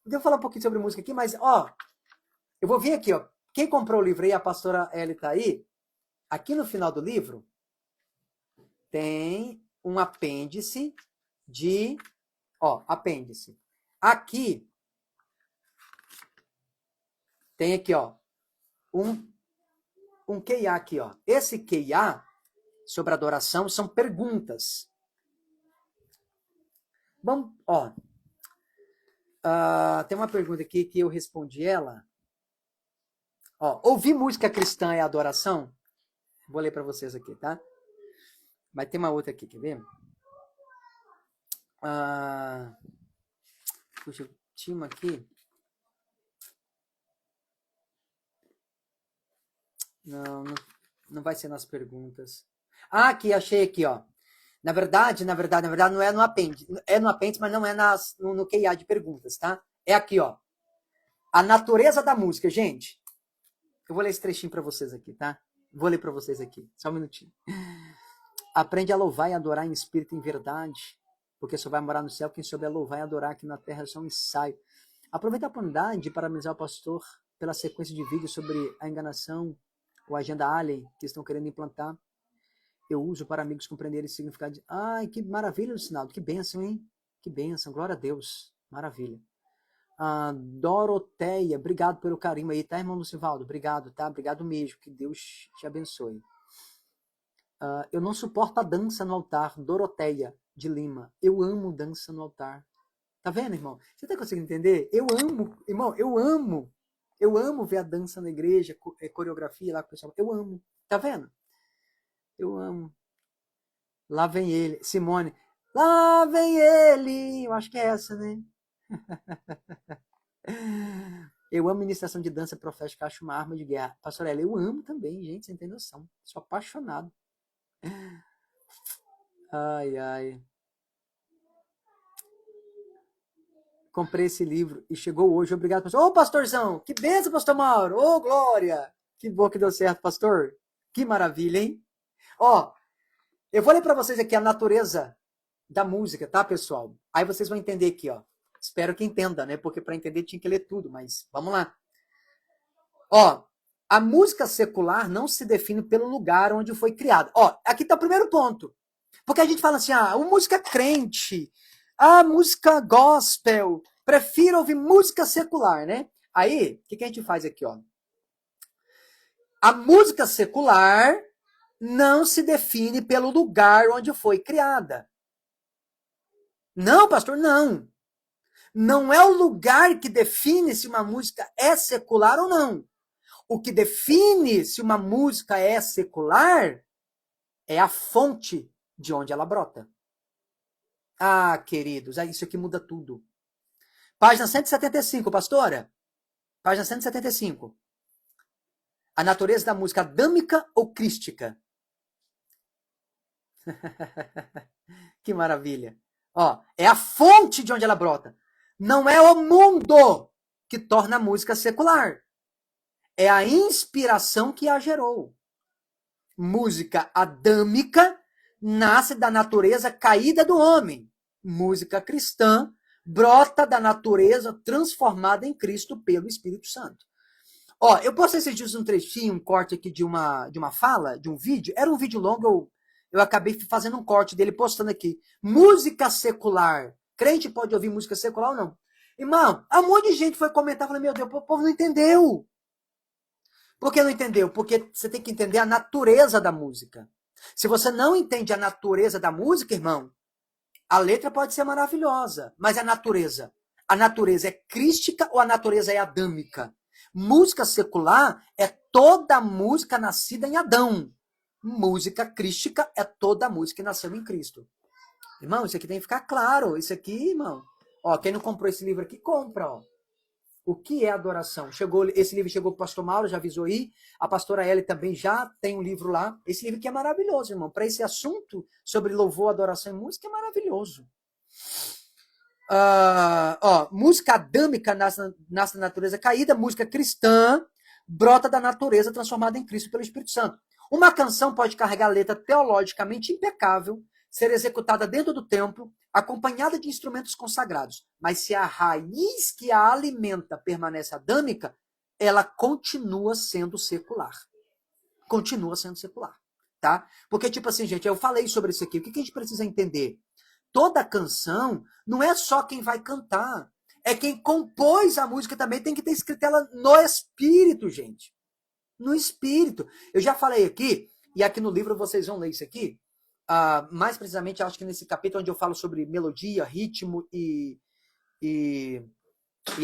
eu falar um pouquinho sobre música aqui, mas, ó, eu vou vir aqui, ó. Quem comprou o livro aí, a pastora Ellie tá aí. Aqui no final do livro, tem um apêndice de... Ó, apêndice. Aqui, tem aqui, ó, um QA aqui, ó. Esse QA sobre adoração são perguntas. Vamos, ó. Tem uma pergunta aqui que eu respondi ela. Ó, ouvir música cristã é adoração? Vou ler para vocês aqui, tá? Mas tem uma outra aqui, quer ver? Ah, puxa, tinha uma aqui. Não, não vai ser nas perguntas. Ah, aqui, achei aqui, ó. Na verdade, não é no apêndice. É no apêndice, mas não é no QIA de perguntas, tá? É aqui, ó. A natureza da música, gente. Eu vou ler esse trechinho para vocês aqui, tá? Vou ler para vocês aqui. Só um minutinho. Aprende a louvar e adorar em espírito e em verdade, porque só vai morar no céu quem souber louvar e adorar aqui na terra é só um ensaio. Aproveita a oportunidade de parabenizar o pastor pela sequência de vídeos sobre a enganação ou a agenda alien que estão querendo implantar. Eu uso para amigos compreenderem o significado de... Ai, que maravilha, Lucinaldo. Que bênção, hein? Que bênção. Glória a Deus. Maravilha. Doroteia, obrigado pelo carinho aí, tá, irmão Lucivaldo? Obrigado, tá? Obrigado mesmo. Que Deus te abençoe. Eu não suporto a dança no altar. Doroteia, de Lima. Eu amo dança no altar. Tá vendo, irmão? Você tá conseguindo entender? Eu amo, irmão, eu amo. Eu amo ver a dança na igreja, coreografia lá com o pessoal. Eu amo. Tá vendo? Eu amo. Lá vem ele. Simone. Lá vem ele. Eu acho que é essa, né? Eu amo ministração de dança profética, acho uma arma de guerra. Pastorela, eu amo também, gente, você não tem noção. Sou apaixonado. Ai, ai. Comprei esse livro e chegou hoje. Obrigado, pastor. Ô, pastorzão, que benção, pastor Mauro. Ô, glória. Que bom que deu certo, pastor. Que maravilha, hein? Ó, eu vou ler para vocês aqui a natureza da música, tá, pessoal? Aí vocês vão entender aqui, ó. Espero que entenda, né? Porque para entender tinha que ler tudo, mas vamos lá. Ó, a música secular não se define pelo lugar onde foi criada. Ó, aqui tá o primeiro ponto. Porque a gente fala assim, a música crente, a música gospel, prefiro ouvir música secular, né? Aí, o que a gente faz aqui, ó? A música secular não se define pelo lugar onde foi criada. Não, pastor, não. Não é o lugar que define se uma música é secular ou não. O que define se uma música é secular é a fonte de onde ela brota. Ah, queridos, isso aqui muda tudo. Página 175, pastora. Página 175. A natureza da música adâmica ou crística? Que maravilha. Ó, é a fonte de onde ela brota. Não é o mundo que torna a música secular. É a inspiração que a gerou. Música adâmica nasce da natureza caída do homem. Música cristã brota da natureza transformada em Cristo pelo Espírito Santo. Ó, eu postei esses dias um trechinho, um corte aqui de uma fala, de um vídeo. Era um vídeo longo, eu acabei fazendo um corte dele, postando aqui. Música secular. Crente pode ouvir música secular ou não? Irmão, um monte de gente foi comentar, falando, meu Deus, o povo não entendeu. Por que não entendeu? Porque você tem que entender a natureza da música. Se você não entende a natureza da música, irmão, a letra pode ser maravilhosa, mas a natureza é crística ou a natureza é adâmica? Música secular é toda música nascida em Adão. Música crística é toda música que nasceu em Cristo. Irmão, isso aqui tem que ficar claro. Isso aqui, irmão. Ó, quem não comprou esse livro aqui, compra, ó. O que é adoração? Esse livro chegou para o pastor Mauro, já avisou aí. A pastora Ellie também já tem um livro lá. Esse livro aqui é maravilhoso, irmão. Para esse assunto sobre louvor, adoração e música, é maravilhoso. Música adâmica nasce da natureza caída, música cristã brota da natureza transformada em Cristo pelo Espírito Santo. Uma canção pode carregar letra teologicamente impecável, ser executada dentro do templo, acompanhada de instrumentos consagrados. Mas se a raiz que a alimenta permanece adâmica, ela continua sendo secular. Continua sendo secular, tá? Porque, tipo assim, gente, eu falei sobre isso aqui. O que a gente precisa entender? Toda canção não é só quem vai cantar. É quem compôs a música também tem que ter escrito ela no espírito, gente. No espírito. Eu já falei aqui, e aqui no livro vocês vão ler isso aqui, mais precisamente, acho que nesse capítulo onde eu falo sobre melodia, ritmo e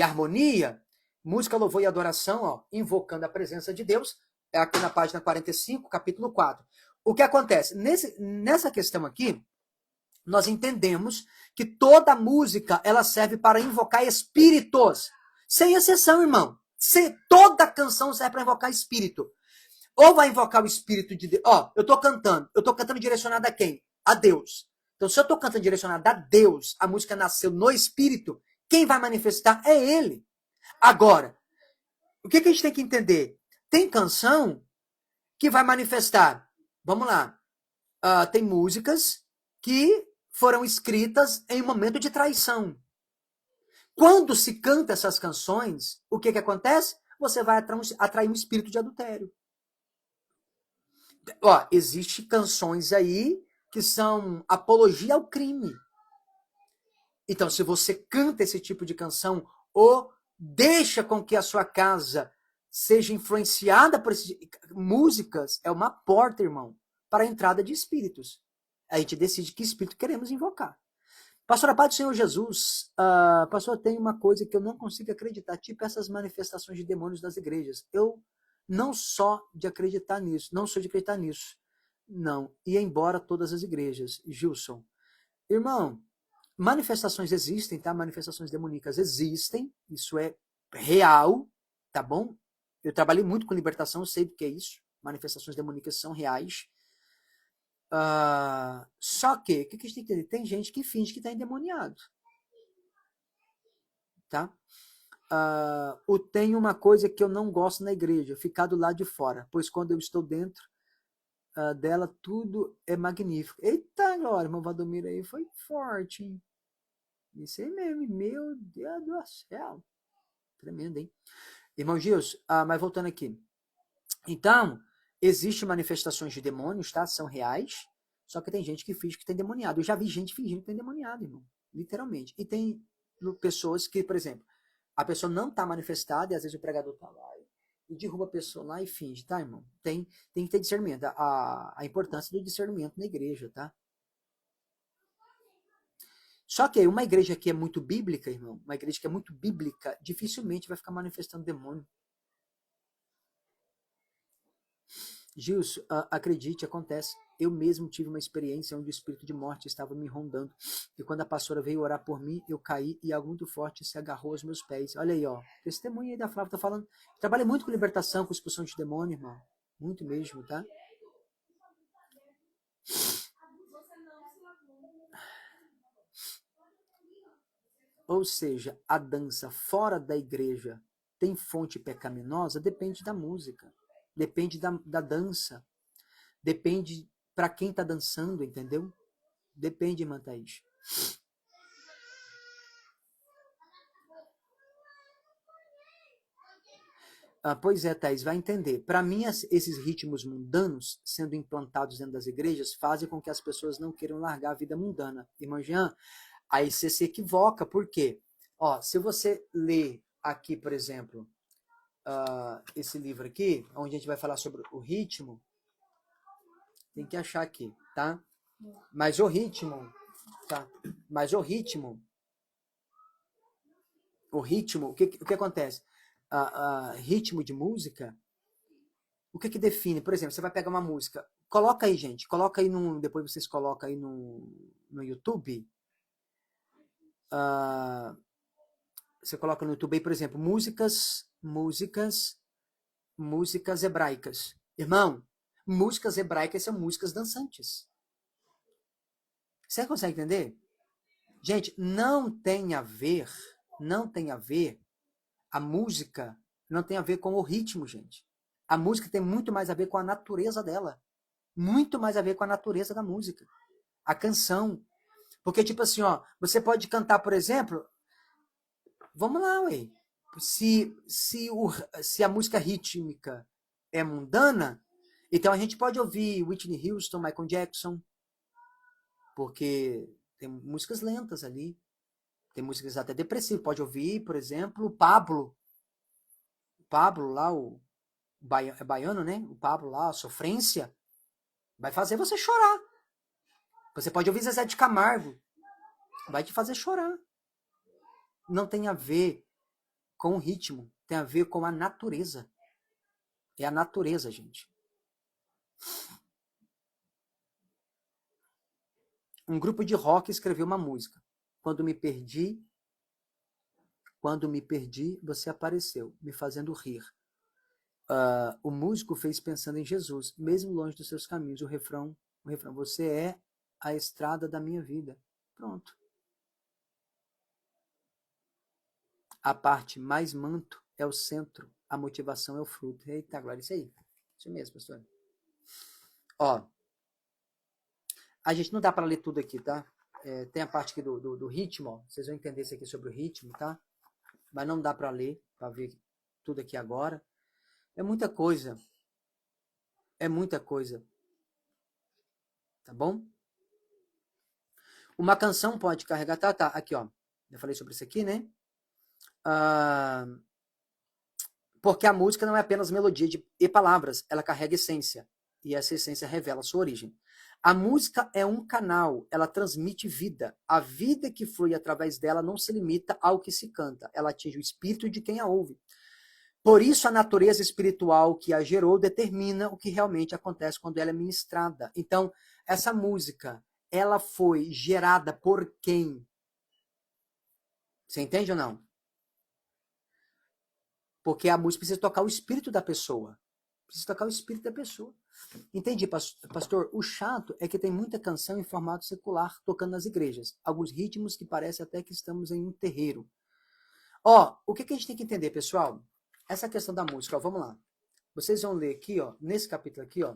harmonia, música, louvor e adoração, ó, invocando a presença de Deus, é aqui na página 45, capítulo 4. O que acontece? Nessa questão aqui, nós entendemos que toda música ela serve para invocar espíritos. Sem exceção, irmão. Toda canção serve para invocar espírito. Ou vai invocar o espírito de Deus. Ó, eu tô cantando direcionado a quem? A Deus. Então, se eu tô cantando direcionado a Deus, a música nasceu no espírito, quem vai manifestar é ele. Agora, o que a gente tem que entender? Tem canção que vai manifestar. Vamos lá. Tem músicas que foram escritas em um momento de traição. Quando se canta essas canções, o que acontece? Você vai atrair um espírito de adultério. Ó, existem canções aí que são apologia ao crime. Então, se você canta esse tipo de canção ou deixa com que a sua casa seja influenciada por essas músicas, é uma porta, irmão, para a entrada de espíritos. A gente decide que espírito queremos invocar. Pastor, a paz do Senhor Jesus, pastor, tem uma coisa que eu não consigo acreditar, tipo essas manifestações de demônios das igrejas. Eu não só de acreditar nisso, não sou de acreditar nisso. Não, e embora todas as igrejas. Gilson, irmão, manifestações existem, tá? Manifestações demoníacas existem, isso é real, tá bom? Eu trabalhei muito com libertação, eu sei do que é isso. Manifestações demoníacas são reais. Só que, o que a gente tem que entender? Tem gente que finge que está endemoniado. Tá? Tem uma coisa que eu não gosto na igreja, ficar do lado de fora, pois quando eu estou dentro dela, tudo é magnífico. Eita, agora, irmão Valdomiro aí foi forte, hein? Isso aí mesmo, meu Deus do céu. Tremendo, hein? Irmão Gilson, mas voltando aqui. Então, existem manifestações de demônios, tá? São reais, só que tem gente que finge que tem demoniado. Eu já vi gente fingindo que tem demoniado, irmão. Literalmente. E tem pessoas que, por exemplo, a pessoa não está manifestada e às vezes o pregador está lá e derruba a pessoa lá e finge, tá, irmão? Tem que ter discernimento. A importância do discernimento na igreja, tá? Só que uma igreja que é muito bíblica, irmão, uma igreja que é muito bíblica, dificilmente vai ficar manifestando demônio. Gilson, acredite, acontece. Eu mesmo tive uma experiência onde o espírito de morte estava me rondando. E quando a pastora veio orar por mim, eu caí e algo muito forte se agarrou aos meus pés. Olha aí, ó. Testemunha aí da Flávia, tá falando. Trabalhei muito com libertação, com expulsão de demônio, irmão. Muito mesmo, tá? Ou seja, a dança fora da igreja tem fonte pecaminosa? Depende da música. Depende da dança. Depende para quem está dançando, entendeu? Depende, irmã Thaís. Pois é, Thaís, vai entender. Para mim, esses ritmos mundanos sendo implantados dentro das igrejas fazem com que as pessoas não queiram largar a vida mundana. Irmã Jean, aí você se equivoca. Por quê? Ó, se você ler aqui, por exemplo, esse livro aqui, onde a gente vai falar sobre o ritmo, tem que achar aqui, tá? Mas o ritmo, tá? Mas o ritmo, o que acontece? Ritmo de música, o que define? Por exemplo, você vai pegar uma música, coloca aí, gente, coloca aí depois vocês colocam aí no YouTube, você coloca no YouTube aí, por exemplo, músicas hebraicas. Irmão, músicas hebraicas são músicas dançantes. Você consegue entender? Gente, não tem a ver, a música não tem a ver com o ritmo, gente. A música tem muito mais a ver com a natureza dela. Muito mais a ver com a natureza da música. A canção. Porque, tipo assim, ó, você pode cantar, por exemplo, vamos lá, ué. Se a música rítmica é mundana, então a gente pode ouvir Whitney Houston, Michael Jackson, porque tem músicas lentas ali, tem músicas até depressivas. Pode ouvir, por exemplo, o Pablo lá, é baiano, né? O Pablo lá, a Sofrência, vai fazer você chorar. Você pode ouvir Zezé de Camargo, vai te fazer chorar. Não tem a ver com o ritmo, tem a ver com a natureza. É a natureza, gente. Um grupo de rock escreveu uma música. Quando me perdi, você apareceu, me fazendo rir. O músico fez pensando em Jesus, mesmo longe dos seus caminhos. O refrão, você é a estrada da minha vida. Pronto. A parte mais manto é o centro, a motivação é o fruto. Eita, agora isso aí. Isso mesmo, pastor. Ó, a gente não dá para ler tudo aqui, tá? Tem a parte aqui do ritmo, ó. Vocês vão entender isso aqui sobre o ritmo, tá? Mas não dá para ler, para ver tudo aqui agora. É muita coisa. É muita coisa. Tá bom? Uma canção pode carregar... Tá. Aqui, ó. Eu falei sobre isso aqui, né? Porque a música não é apenas melodia e palavras. Ela carrega essência. E essa essência revela a sua origem. A música é um canal. Ela transmite vida. A vida que flui através dela não se limita ao que se canta. Ela atinge o espírito de quem a ouve. Por isso, a natureza espiritual que a gerou determina o que realmente acontece quando ela é ministrada. Então, essa música, ela foi gerada por quem? Você entende ou não? Porque a música precisa tocar o espírito da pessoa. Precisa tocar o espírito da pessoa. Entendi, pastor. O chato é que tem muita canção em formato secular tocando nas igrejas. Alguns ritmos que parece até que estamos em um terreiro. Ó, o que a gente tem que entender, pessoal? Essa questão da música, ó, vamos lá. Vocês vão ler aqui, ó, nesse capítulo aqui, ó.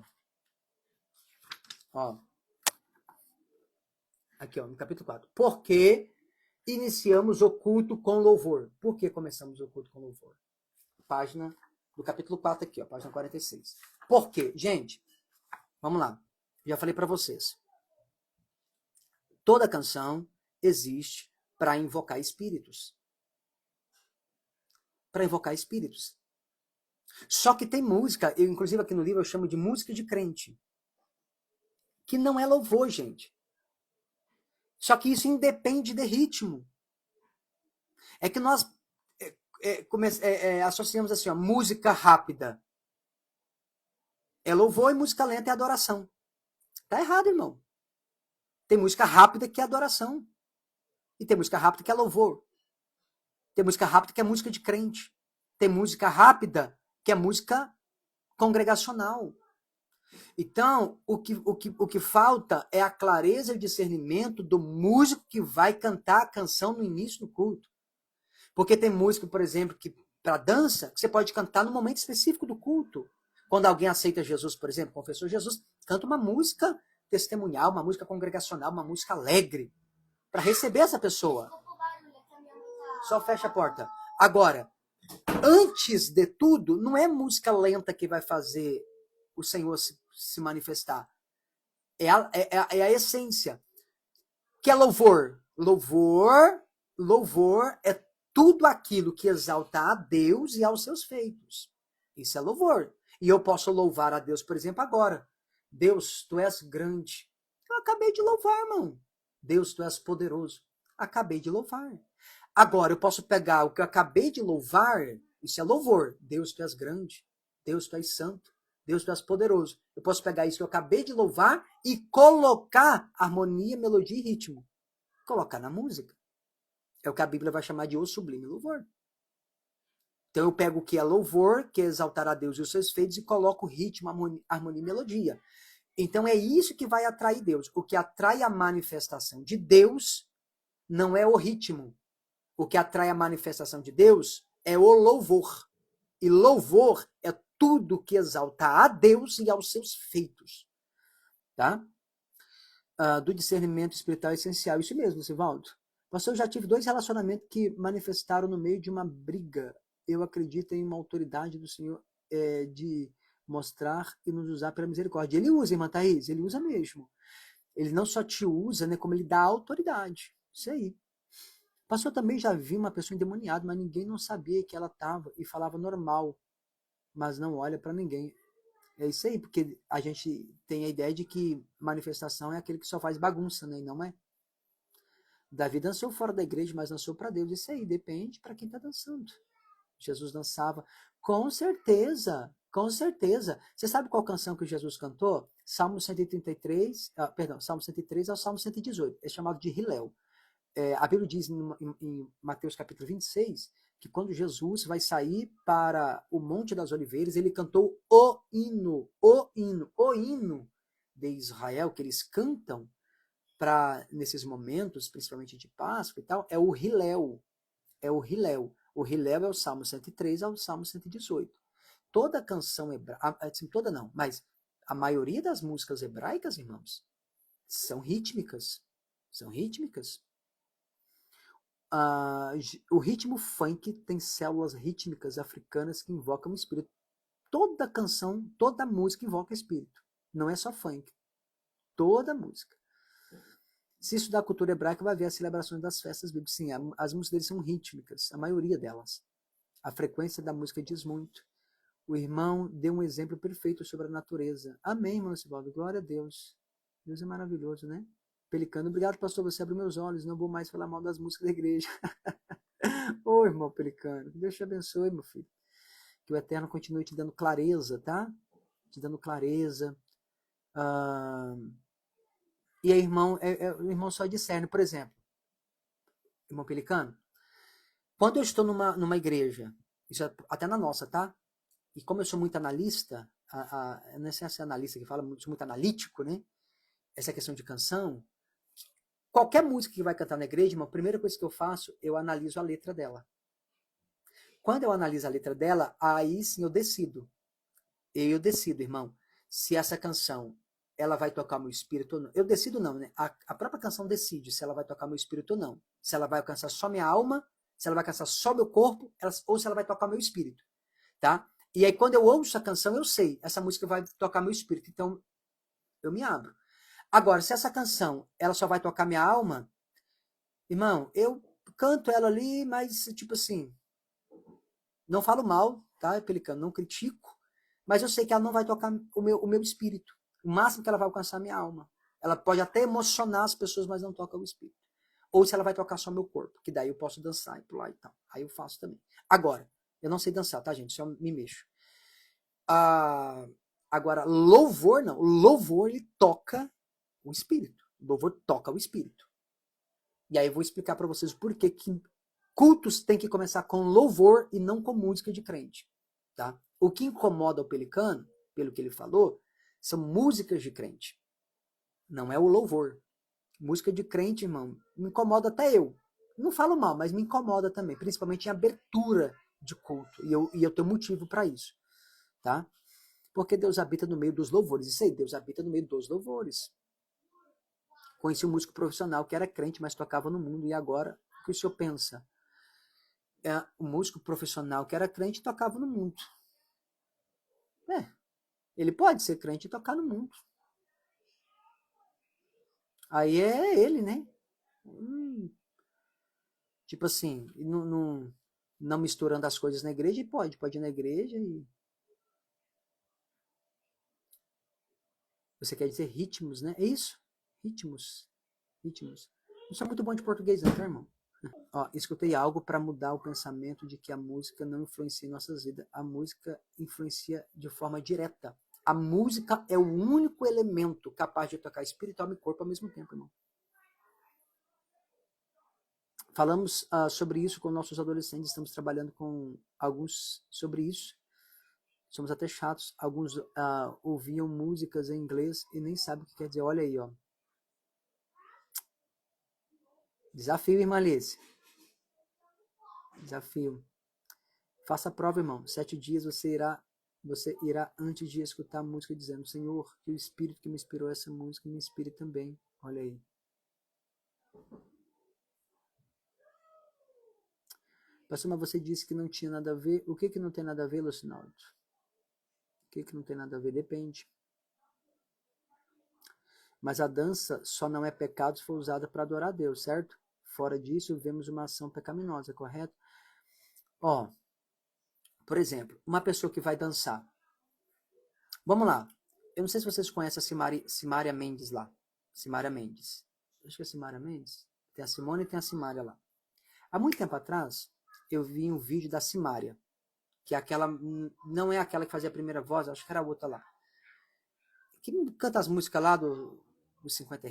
Ó. Aqui, ó, no capítulo 4. Por que iniciamos o culto com louvor? Por que começamos o culto com louvor? Página do capítulo 4 aqui, ó, página 46. Por quê? Gente, vamos lá. Já falei para vocês. Toda canção existe para invocar espíritos. Para invocar espíritos. Só que tem música, inclusive aqui no livro eu chamo de música de crente, que não é louvor, gente. Só que isso independe de ritmo. É que nós associamos assim, ó, música rápida é louvor e música lenta é adoração. Tá errado, irmão. Tem música rápida que é adoração. E tem música rápida que é louvor. Tem música rápida que é música de crente. Tem música rápida que é música congregacional. Então, o que falta é a clareza e o discernimento do músico que vai cantar a canção no início do culto. Porque tem música, por exemplo, que para dança, que você pode cantar no momento específico do culto. Quando alguém aceita Jesus, por exemplo, confessou Jesus, canta uma música testemunhal, uma música congregacional, uma música alegre, para receber essa pessoa. Só fecha a porta. Agora, antes de tudo, não é música lenta que vai fazer o Senhor se manifestar. É a essência. Que é louvor? Louvor é tudo aquilo que exalta a Deus e aos seus feitos. Isso é louvor. E eu posso louvar a Deus, por exemplo, agora. Deus, tu és grande. Eu acabei de louvar, irmão. Deus, tu és poderoso. Acabei de louvar. Agora, eu posso pegar o que eu acabei de louvar, isso é louvor. Deus, tu és grande. Deus, tu és santo. Deus, tu és poderoso. Eu posso pegar isso que eu acabei de louvar e colocar harmonia, melodia e ritmo. Colocar na música. É o que a Bíblia vai chamar de o sublime louvor. Então eu pego o que é louvor, que é exaltar a Deus e os seus feitos, e coloco ritmo, harmonia e melodia. Então é isso que vai atrair Deus. O que atrai a manifestação de Deus não é o ritmo. O que atrai a manifestação de Deus é o louvor. E louvor é tudo que exalta a Deus e aos seus feitos. Tá? Do discernimento espiritual essencial. Isso mesmo, Sivaldo. Pastor, eu já tive 2 relacionamentos que manifestaram no meio de uma briga. Eu acredito em uma autoridade do Senhor de mostrar e nos usar pela misericórdia. Ele usa, irmã Thaís, ele usa mesmo. Ele não só te usa, né, como ele dá autoridade. Isso aí. Pastor, eu também já vi uma pessoa endemoniada, mas ninguém não sabia que ela estava e falava normal, mas não olha para ninguém. É isso aí, porque a gente tem a ideia de que manifestação é aquele que só faz bagunça, né? E não é. Davi dançou fora da igreja, mas dançou para Deus. Isso aí depende para quem está dançando. Jesus dançava. Com certeza, com certeza. Você sabe qual canção que Jesus cantou? Salmo 133, perdão, Salmo 103 ao Salmo 118. É chamado de Hillel. A Bíblia diz em Mateus capítulo 26 que quando Jesus vai sair para o Monte das Oliveiras, ele cantou o hino de Israel, que eles cantam nesses momentos, principalmente de Páscoa e tal, é o Hillel. É o Hillel. O Hillel é o Salmo 103 ao Salmo 118. Toda canção hebraica, assim, toda não, mas a maioria das músicas hebraicas, irmãos, são rítmicas. São rítmicas. O ritmo funk tem células rítmicas africanas que invocam o espírito. Toda canção, toda música invoca espírito. Não é só funk. Toda música. Se estudar a cultura hebraica, vai ver as celebrações das festas bíblicas. Sim, as músicas deles são rítmicas, a maioria delas. A frequência da música diz muito. O irmão deu um exemplo perfeito sobre a natureza. Amém, irmão Sivaldo. Glória a Deus. Deus é maravilhoso, né? Pelicano, obrigado, pastor, você abriu meus olhos. Não vou mais falar mal das músicas da igreja. Ô, irmão Pelicano, que Deus te abençoe, meu filho. Que o Eterno continue te dando clareza, tá? Te dando clareza. E aí, irmão, o irmão só discerne, por exemplo. Irmão Pelicano, quando eu estou numa igreja, isso é até na nossa, tá? E como eu sou muito analista, não sei se é analista que fala, sou muito analítico, né? Essa questão de canção, qualquer música que vai cantar na igreja, irmão, a primeira coisa que eu faço, eu analiso a letra dela. Quando eu analiso a letra dela, aí sim eu decido. Eu decido, irmão, se essa canção ela vai tocar meu espírito ou não. Eu decido não, né? A própria canção decide se ela vai tocar meu espírito ou não. Se ela vai alcançar só minha alma, se ela vai alcançar só meu corpo, ou se ela vai tocar meu espírito, tá? E aí quando eu ouço a canção, eu sei, essa música vai tocar meu espírito, então eu me abro. Agora, se essa canção, ela só vai tocar minha alma, irmão, eu canto ela ali, mas tipo assim, não falo mal, tá, Pelicano? Não critico, mas eu sei que ela não vai tocar o meu espírito. O máximo que ela vai alcançar é a minha alma. Ela pode até emocionar as pessoas, mas não toca o espírito. Ou se ela vai tocar só meu corpo, que daí eu posso dançar e pular e tal. Aí eu faço também. Agora, eu não sei dançar, tá, gente? Só me mexo. Agora, louvor não. O louvor, ele toca o espírito. O louvor toca o espírito. E aí eu vou explicar para vocês por que cultos têm que começar com louvor e não com música de crente. Tá? O que incomoda o Pelicano, pelo que ele falou, são músicas de crente. Não é o louvor. Música de crente, irmão, me incomoda até eu. Não falo mal, mas me incomoda também, principalmente em abertura de culto. E eu tenho motivo para isso. Tá? Porque Deus habita no meio dos louvores. Isso aí, Deus habita no meio dos louvores. Conheci um músico profissional que era crente, mas tocava no mundo. E agora, o que o senhor pensa? Um músico profissional que era crente e tocava no mundo. Ele pode ser crente e tocar no mundo. Aí é ele, né? Tipo assim, não misturando as coisas na igreja, e pode ir na igreja e... Você quer dizer ritmos, né? É isso? Ritmos. Ritmos. Não sou muito bom de português, não, tá, irmão? Ó, escutei algo para mudar o pensamento de que a música não influencia em nossas vidas. A música influencia de forma direta. A música é o único elemento capaz de tocar espiritual e corpo ao mesmo tempo, irmão. Falamos sobre isso com nossos adolescentes, estamos trabalhando com alguns sobre isso. Somos até chatos. Alguns ouviam músicas em inglês e nem sabem o que quer dizer. Olha aí, ó. Desafio, irmã Alice. Desafio. Faça a prova, irmão. 7 dias você irá antes de escutar a música dizendo: Senhor, que o Espírito que me inspirou essa música me inspire também. Olha aí. Pastor, mas você disse que não tinha nada a ver. O que não tem nada a ver, Lucinaldo? O que não tem nada a ver? Depende. Mas a dança só não é pecado se for usada para adorar a Deus, certo? Fora disso, vemos uma ação pecaminosa, correto? Ó, por exemplo, uma pessoa que vai dançar. Vamos lá. Eu não sei se vocês conhecem a Simária Mendes lá. Simária Mendes. Acho que é Simária Mendes. Tem a Simone e tem a Simária lá. Há muito tempo atrás, eu vi um vídeo da Simária. Que é aquela, não é aquela que fazia a primeira voz, acho que era a outra lá. que canta as músicas lá dos R$ 50,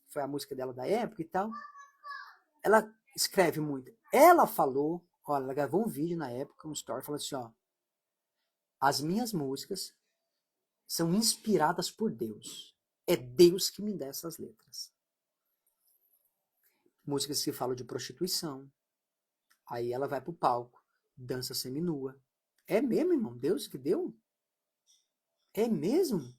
foi a música dela da época e tal. Ela escreve muito. Ela falou, olha, ela gravou um vídeo na época, um story, falando assim, ó, as minhas músicas são inspiradas por Deus. É Deus que me dá essas letras. Músicas que falam de prostituição. Aí ela vai pro palco, dança seminua. É mesmo, irmão? Deus que deu? É mesmo?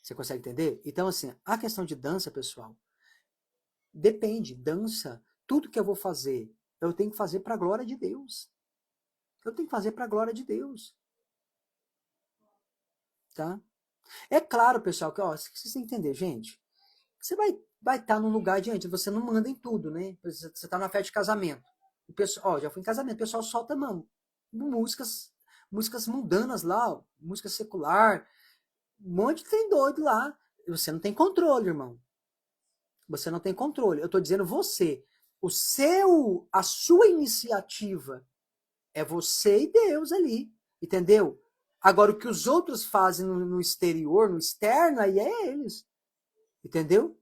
Você consegue entender? Então, assim, a questão de dança, pessoal, depende. Dança, tudo que eu vou fazer, eu tenho que fazer para a glória de Deus. Eu tenho que fazer para a glória de Deus. Tá? É claro, pessoal, que ó, vocês têm que entender, gente. Você vai estar num lugar diante, você não manda em tudo, né? Você está na festa de casamento. O pessoal, ó, já fui em casamento, o pessoal solta, mano, músicas mundanas lá, ó, música secular, um monte de trem doido lá. Você não tem controle, irmão. Você não tem controle. Eu estou dizendo você. A sua iniciativa é você e Deus ali. Entendeu? Agora, o que os outros fazem no exterior, no externo, aí é eles. Entendeu?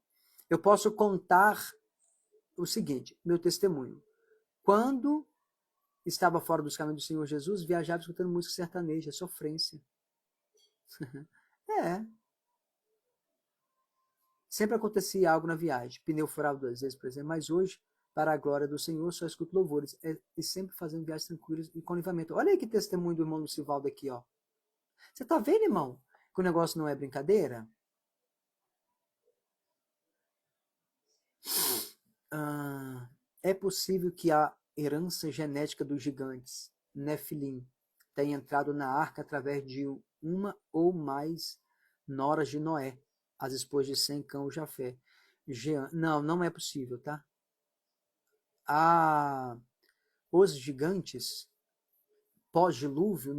Eu posso contar o seguinte, meu testemunho. Quando estava fora dos caminhos do Senhor Jesus, viajava escutando música sertaneja, sofrência. É. Sempre acontecia algo na viagem. Pneu furado 2 vezes, por exemplo. Mas hoje, para a glória do Senhor, só escuto louvores. E sempre fazendo viagens tranquilas e com livramento. Olha aí que testemunho do irmão Lucivaldo aqui, ó. Você tá vendo, irmão, que o negócio não é brincadeira? É possível que a herança genética dos gigantes, Nefilim, tenha entrado na arca através de uma ou mais noras de Noé, as esposas de Sem, Cão e Jafé. Não, não é possível, tá? Os gigantes pós-dilúvio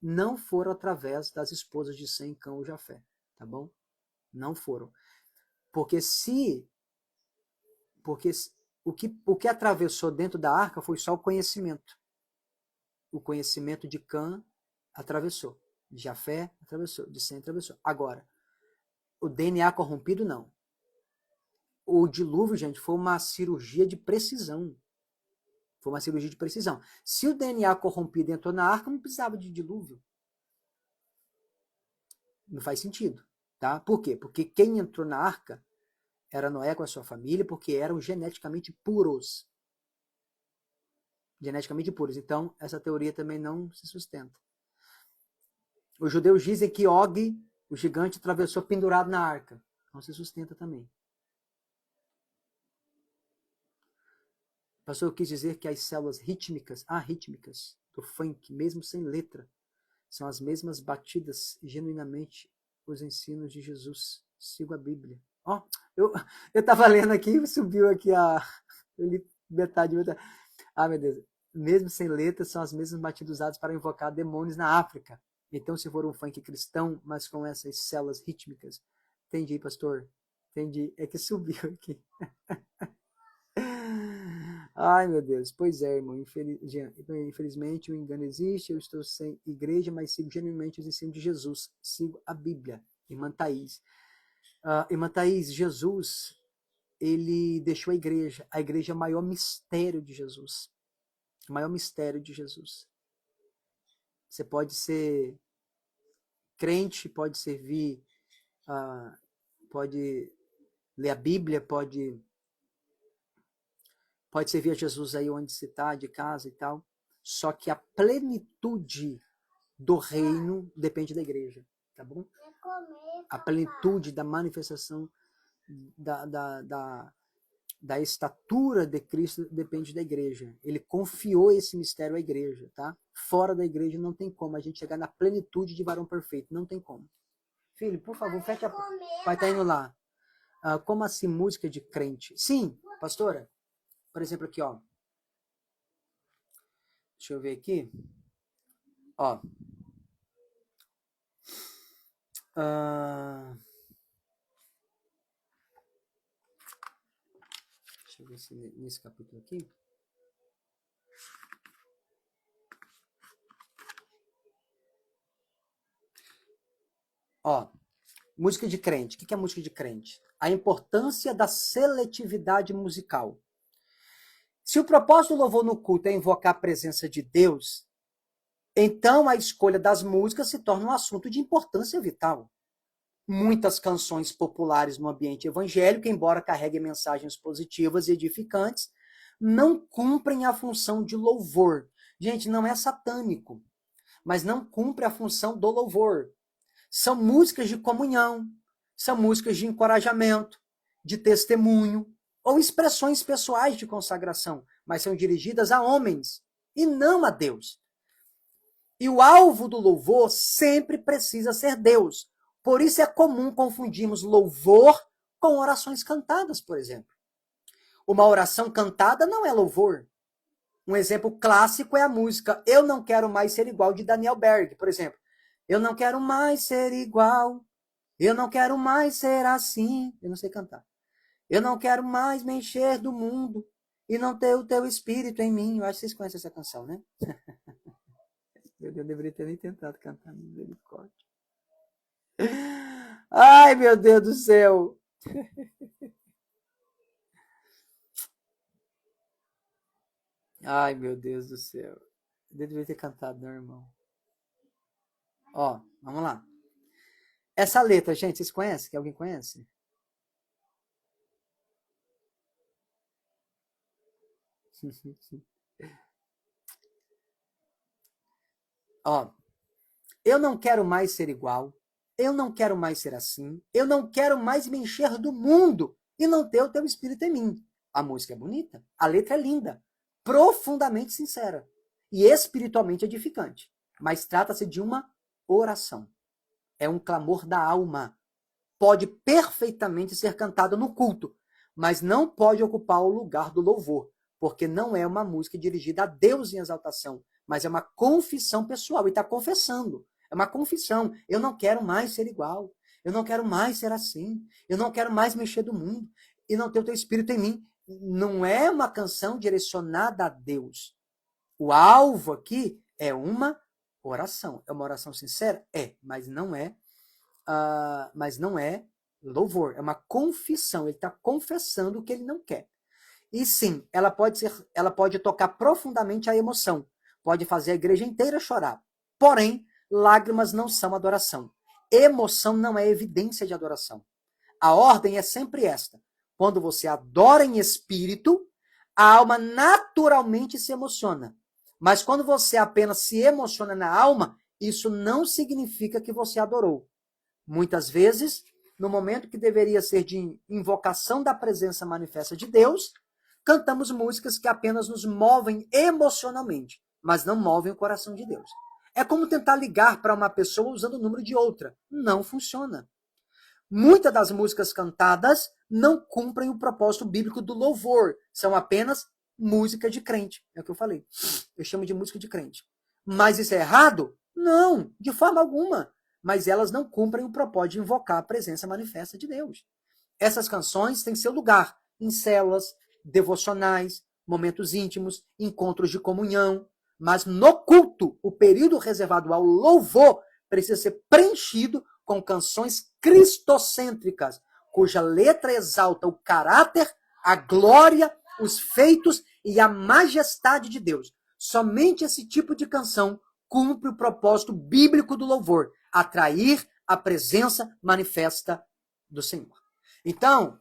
não foram através das esposas de Sem, Cão e Jafé, tá bom? Não foram. Porque o que atravessou dentro da arca foi só o conhecimento. O conhecimento de Cã atravessou, de Jafé atravessou, de Sem atravessou. Agora, o DNA corrompido não. O dilúvio, gente, foi uma cirurgia de precisão. Foi uma cirurgia de precisão. Se o DNA corrompido entrou na arca, não precisava de dilúvio. Não faz sentido. Tá? Por quê? Porque quem entrou na arca era Noé com a sua família, porque eram geneticamente puros. Geneticamente puros. Então, essa teoria também não se sustenta. Os judeus dizem que Og, o gigante, atravessou pendurado na arca. Não se sustenta também. O pastor quis dizer que as células arrítmicas do funk, mesmo sem letra, são as mesmas batidas genuinamente os ensinos de Jesus. Sigo a Bíblia. Ó, eu estava lendo aqui, subiu aqui eu li metade. Ah, meu Deus. Mesmo sem letras, são as mesmas batidas usadas para invocar demônios na África. Então, se for um funk cristão, mas com essas células rítmicas. Entendi, pastor. Entendi. É que subiu aqui. Ai, meu Deus. Pois é, irmão. Infelizmente, o engano existe. Eu estou sem igreja, mas sigo genuinamente os ensinos de Jesus. Sigo a Bíblia. Irmã Thaís. Irmã Thaís, Jesus, ele deixou a igreja. A igreja é o maior mistério de Jesus. O maior mistério de Jesus. Você pode ser crente, pode servir, pode ler a Bíblia, pode servir a Jesus aí onde você está, de casa e tal. Só que a plenitude do reino depende da igreja, tá bom? A plenitude da manifestação da estatura de Cristo depende da igreja. Ele confiou esse mistério à igreja, tá? Fora da igreja não tem como a gente chegar na plenitude de varão perfeito, não tem como. Filho, por favor, fecha a porta. Vai estar indo lá. Como assim música de crente? Sim, pastora. Por exemplo aqui, ó. Deixa eu ver aqui. Ó. Deixa eu ver se nesse capítulo aqui. Ó, música de crente. O que é música de crente? A importância da seletividade musical. Se o propósito do louvor no culto é invocar a presença de Deus, então a escolha das músicas se torna um assunto de importância vital. Muitas canções populares no ambiente evangélico, embora carreguem mensagens positivas e edificantes, não cumprem a função de louvor. Gente, não é satânico, mas não cumpre a função do louvor. São músicas de comunhão, são músicas de encorajamento, de testemunho, ou expressões pessoais de consagração, mas são dirigidas a homens e não a Deus. E o alvo do louvor sempre precisa ser Deus. Por isso é comum confundirmos louvor com orações cantadas, por exemplo. Uma oração cantada não é louvor. Um exemplo clássico é a música Eu Não Quero Mais Ser Igual, de Daniel Berg, por exemplo. Eu não quero mais ser igual, eu não quero mais ser assim. Eu não sei cantar. Eu não quero mais me encher do mundo e não ter o teu espírito em mim. Eu acho que vocês conhecem essa canção, né? Eu deveria ter nem tentado cantar, misericórdia. Ai, meu Deus do céu. Ai, meu Deus do céu. Eu deveria ter cantado, não, irmão. Ó, vamos lá. Essa letra, gente, vocês conhecem? Que alguém conhece? Ó, eu não quero mais ser igual, eu não quero mais ser assim, eu não quero mais me encher do mundo e não ter o teu espírito em mim. A música é bonita, a letra é linda, profundamente sincera e espiritualmente edificante, mas trata-se de uma oração. É um clamor da alma. Pode perfeitamente ser cantada no culto, mas não pode ocupar o lugar do louvor, porque não é uma música dirigida a Deus em exaltação, mas é uma confissão pessoal, e está confessando. É uma confissão. Eu não quero mais ser igual, eu não quero mais ser assim, eu não quero mais mexer do mundo, e não ter o teu espírito em mim. Não é uma canção direcionada a Deus. O alvo aqui é uma oração. É uma oração sincera? É, mas não é louvor, é uma confissão. Ele está confessando o que ele não quer. E sim, ela pode tocar profundamente a emoção, pode fazer a igreja inteira chorar. Porém, lágrimas não são adoração. Emoção não é evidência de adoração. A ordem é sempre esta: quando você adora em espírito, a alma naturalmente se emociona. Mas quando você apenas se emociona na alma, isso não significa que você adorou. Muitas vezes, no momento que deveria ser de invocação da presença manifesta de Deus, cantamos músicas que apenas nos movem emocionalmente, mas não movem o coração de Deus. É como tentar ligar para uma pessoa usando o número de outra. Não funciona. Muitas das músicas cantadas não cumprem o propósito bíblico do louvor. São apenas música de crente. É o que eu falei. Eu chamo de música de crente. Mas isso é errado? Não, de forma alguma. Mas elas não cumprem o propósito de invocar a presença manifesta de Deus. Essas canções têm seu lugar em células, devocionais, momentos íntimos, encontros de comunhão. Mas no culto, o período reservado ao louvor precisa ser preenchido com canções cristocêntricas, cuja letra exalta o caráter, a glória, os feitos e a majestade de Deus. Somente esse tipo de canção cumpre o propósito bíblico do louvor, atrair a presença manifesta do Senhor. Então,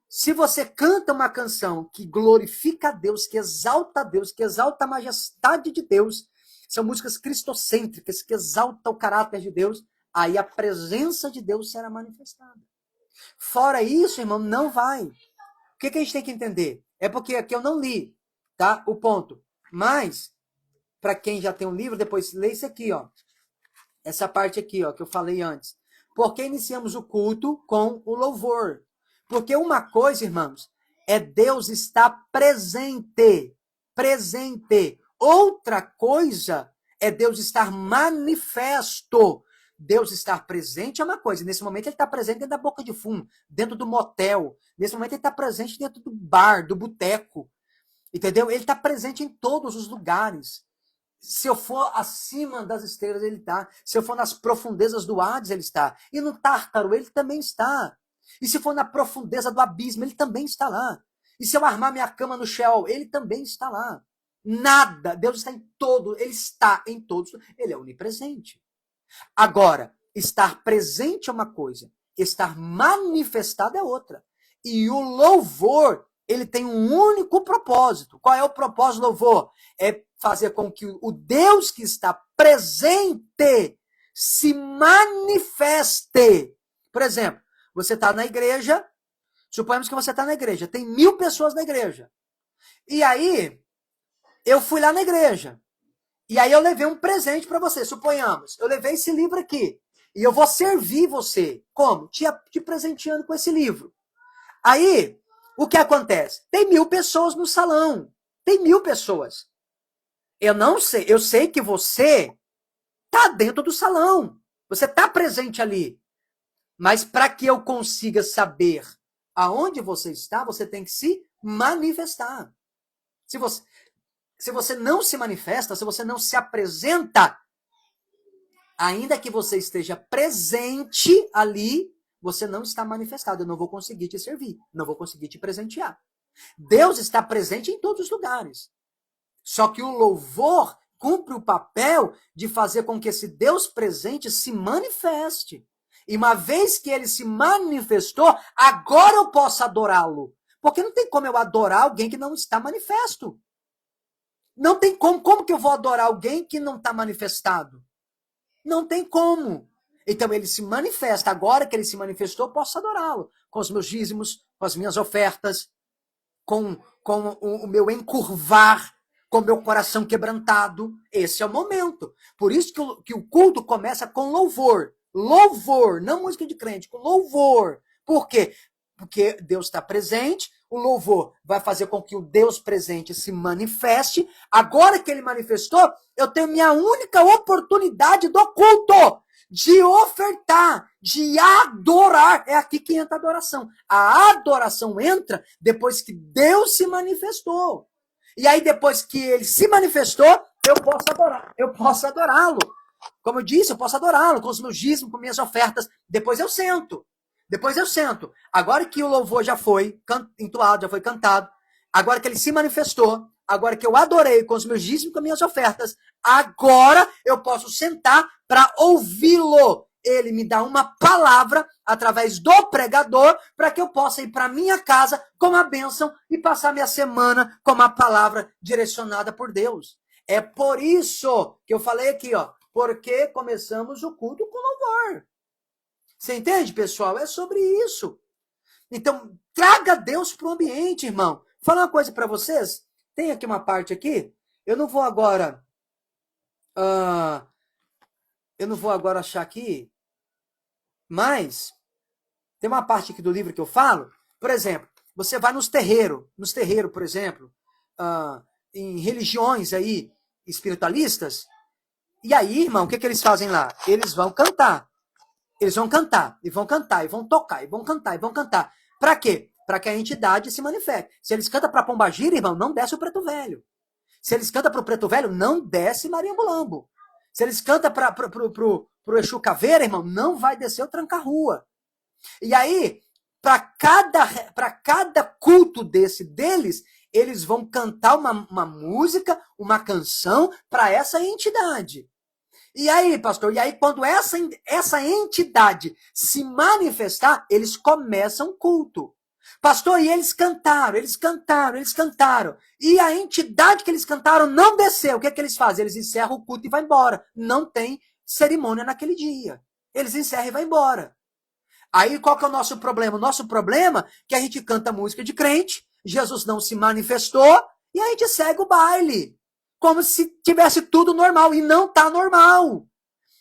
se você canta uma canção que glorifica a Deus, que exalta a majestade de Deus, são músicas cristocêntricas que exaltam o caráter de Deus, aí a presença de Deus será manifestada. Fora isso, irmão, não vai. O que a gente tem que entender? É porque aqui eu não li, tá? O ponto. Mas, para quem já tem um livro, depois lê isso aqui, ó. Essa parte aqui, ó, que eu falei antes. Porque iniciamos o culto com o louvor. Porque uma coisa, irmãos, é Deus estar presente. Presente. Outra coisa é Deus estar manifesto. Deus estar presente é uma coisa. Nesse momento ele está presente dentro da boca de fumo, dentro do motel. Nesse momento ele está presente dentro do bar, do boteco. Entendeu? Ele está presente em todos os lugares. Se eu for acima das estrelas, ele está. Se eu for nas profundezas do Hades, ele está. E no Tártaro, ele também está. E se for na profundeza do abismo, ele também está lá. E se eu armar minha cama no Sheol, ele também está lá. Nada. Deus está em todo. Ele está em todos. Ele é onipresente. Agora, estar presente é uma coisa. Estar manifestado é outra. E o louvor, ele tem um único propósito. Qual é o propósito do louvor? É fazer com que o Deus que está presente se manifeste. Por exemplo, você está na igreja, suponhamos que você está na igreja, tem 1000 pessoas na igreja. E aí, eu fui lá na igreja. E aí eu levei um presente para você, suponhamos. Eu levei esse livro aqui. E eu vou servir você. Como? Te presenteando com esse livro. Aí, o que acontece? Tem 1000 pessoas no salão. Tem 1000 pessoas. Eu não sei. Eu sei que você está dentro do salão. Você está presente ali. Mas para que eu consiga saber aonde você está, você tem que se manifestar. Se você não se manifesta, se você não se apresenta, ainda que você esteja presente ali, você não está manifestado. Eu não vou conseguir te servir, não vou conseguir te presentear. Deus está presente em todos os lugares. Só que o louvor cumpre o papel de fazer com que esse Deus presente se manifeste. E uma vez que ele se manifestou, agora eu posso adorá-lo. Porque não tem como eu adorar alguém que não está manifesto. Não tem como. Como que eu vou adorar alguém que não está manifestado? Não tem como. Então ele se manifesta. Agora que ele se manifestou, eu posso adorá-lo. Com os meus dízimos, com as minhas ofertas, com o meu encurvar, com o meu coração quebrantado. Esse é o momento. Por isso que o culto começa com louvor. Louvor, não música de crente, com louvor. Por quê? Porque Deus está presente, o louvor vai fazer com que o Deus presente se manifeste. Agora que ele manifestou, eu tenho minha única oportunidade do culto, de ofertar, de adorar. É aqui que entra a adoração. A adoração entra depois que Deus se manifestou. E aí, depois que ele se manifestou, eu posso adorar. Eu posso adorá-lo. Como eu disse, eu posso adorá-lo com os meus dízimos, com minhas ofertas. Depois eu sento. Agora que o louvor já foi entoado, já foi cantado, agora que ele se manifestou, agora que eu adorei com os meus dízimos, com as minhas ofertas, agora eu posso sentar para ouvi-lo. Ele me dá uma palavra através do pregador para que eu possa ir para minha casa com a bênção e passar minha semana com uma palavra direcionada por Deus. É por isso que eu falei aqui, ó, porque começamos o culto com louvor. Você entende, pessoal? É sobre isso. Então, traga Deus para o ambiente, irmão. Vou falar uma coisa para vocês. Tem aqui uma parte aqui. Eu não vou agora achar aqui, mas tem uma parte aqui do livro que eu falo. Por exemplo, você vai nos terreiros, por exemplo, em religiões aí espiritualistas. E aí, irmão, o que eles fazem lá? Eles vão cantar. Eles vão cantar, e vão cantar, e vão tocar, e vão cantar, e vão cantar. Para quê? Para que a entidade se manifeste. Se eles cantam para Pombagira, irmão, não desce o Preto Velho. Se eles cantam para o Preto Velho, não desce Maria Mulambo. Se eles cantam para o Exu Caveira, irmão, não vai descer o Tranca-Rua. E aí, para cada culto deles, eles vão cantar uma música, uma canção para essa entidade. E aí, pastor, quando essa entidade se manifestar, eles começam o culto. Pastor, e eles cantaram. E a entidade que eles cantaram não desceu. O que é que eles fazem? Eles encerram o culto e vão embora. Não tem cerimônia naquele dia. Eles encerram e vão embora. Aí qual que é o nosso problema? O nosso problema é que a gente canta música de crente, Jesus não se manifestou, e a gente segue o baile. Como se tivesse tudo normal. E não tá normal.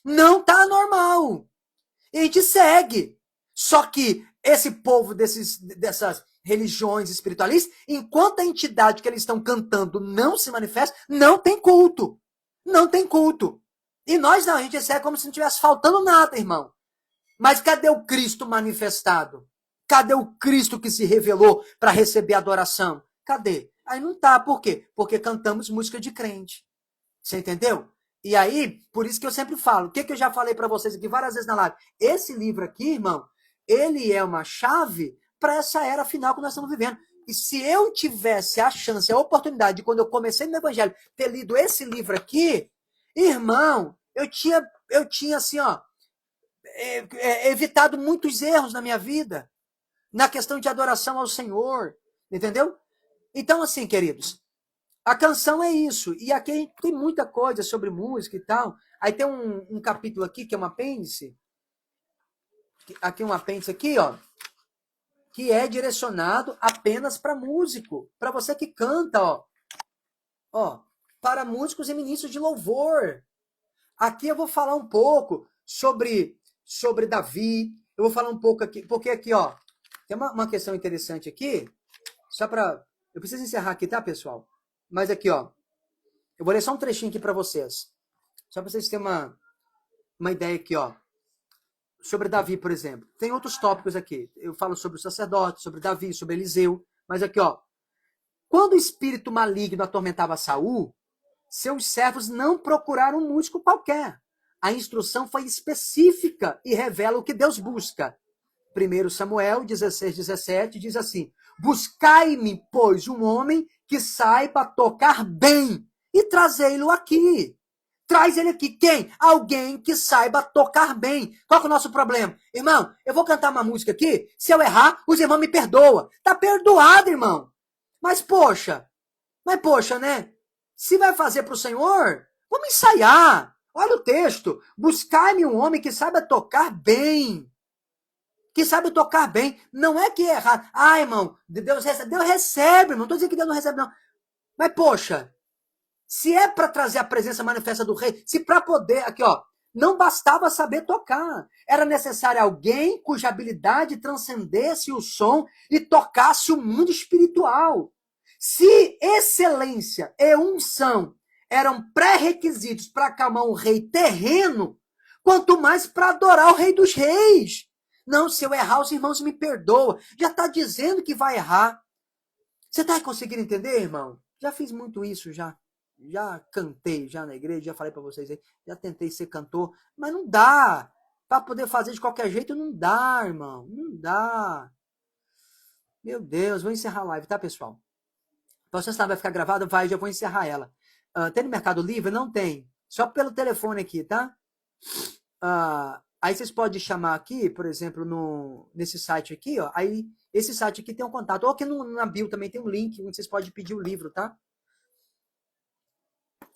Não tá normal. E a gente segue. Só que esse povo dessas religiões espiritualistas, enquanto a entidade que eles estão cantando não se manifesta, não tem culto. Não tem culto. E nós não, a gente segue como se não tivesse faltando nada, irmão. Mas cadê o Cristo manifestado? Cadê o Cristo que se revelou para receber adoração? Cadê? Aí não tá. Por quê? Porque cantamos música de crente. Você entendeu? E aí, por isso que eu sempre falo, o que eu já falei para vocês aqui várias vezes na live? Esse livro aqui, irmão, ele é uma chave para essa era final que nós estamos vivendo. E se eu tivesse a chance, a oportunidade de, quando eu comecei no Evangelho, ter lido esse livro aqui, irmão, eu tinha assim, ó, evitado muitos erros na minha vida, na questão de adoração ao Senhor, entendeu? Então, assim, queridos, a canção é isso. E aqui tem muita coisa sobre música e tal. Aí tem um capítulo aqui, que é um apêndice. Aqui um apêndice aqui, ó, que é direcionado apenas para músico, para você que canta, ó, para músicos e ministros de louvor. Aqui eu vou falar um pouco sobre Davi. Eu vou falar um pouco aqui, porque aqui, ó, tem uma questão interessante aqui, só para... Eu preciso encerrar aqui, tá, pessoal? Mas aqui, ó, eu vou ler só um trechinho aqui para vocês, só para vocês terem uma ideia aqui, ó. Sobre Davi, por exemplo. Tem outros tópicos aqui. Eu falo sobre o sacerdote, sobre Davi, sobre Eliseu. Mas aqui, ó. Quando o espírito maligno atormentava Saul, seus servos não procuraram um músico qualquer. A instrução foi específica e revela o que Deus busca. 1 Samuel 16:17 diz assim: buscai-me, pois, um homem que saiba tocar bem e trazei-lo aqui. Traz ele aqui. Quem? Alguém que saiba tocar bem. Qual que é o nosso problema? Irmão, eu vou cantar uma música aqui, se eu errar, os irmãos me perdoam. Tá perdoado, irmão. Mas poxa, né? Se vai fazer para o Senhor, vamos ensaiar. Olha o texto. Buscai-me um homem que saiba tocar bem. Que sabe tocar bem. Não é que é errado. Ah, irmão, Deus recebe, irmão. Não estou dizendo que Deus não recebe, não. Mas poxa, se é para trazer a presença manifesta do rei, se para poder, aqui ó, não bastava saber tocar. Era necessário alguém cuja habilidade transcendesse o som e tocasse o mundo espiritual. Se excelência e unção eram pré-requisitos para acalmar um rei terreno, quanto mais para adorar o rei dos reis. Não, se eu errar, os irmãos me perdoam. Já está dizendo que vai errar. Você está conseguindo entender, irmão? Já fiz muito isso, já cantei já na igreja, já falei para vocês aí, já tentei ser cantor, mas não dá. Para poder fazer de qualquer jeito, não dá, irmão. Não dá. Meu Deus, vou encerrar a live, tá, pessoal? Então, se ela vai ficar gravada, vai, já vou encerrar ela. Tem no Mercado Livre? Não tem. Só pelo telefone aqui, tá? Aí vocês podem chamar aqui, por exemplo, nesse site aqui, ó. Aí, esse site aqui tem um contato. Ou aqui na bio também tem um link onde vocês podem pedir o livro, tá?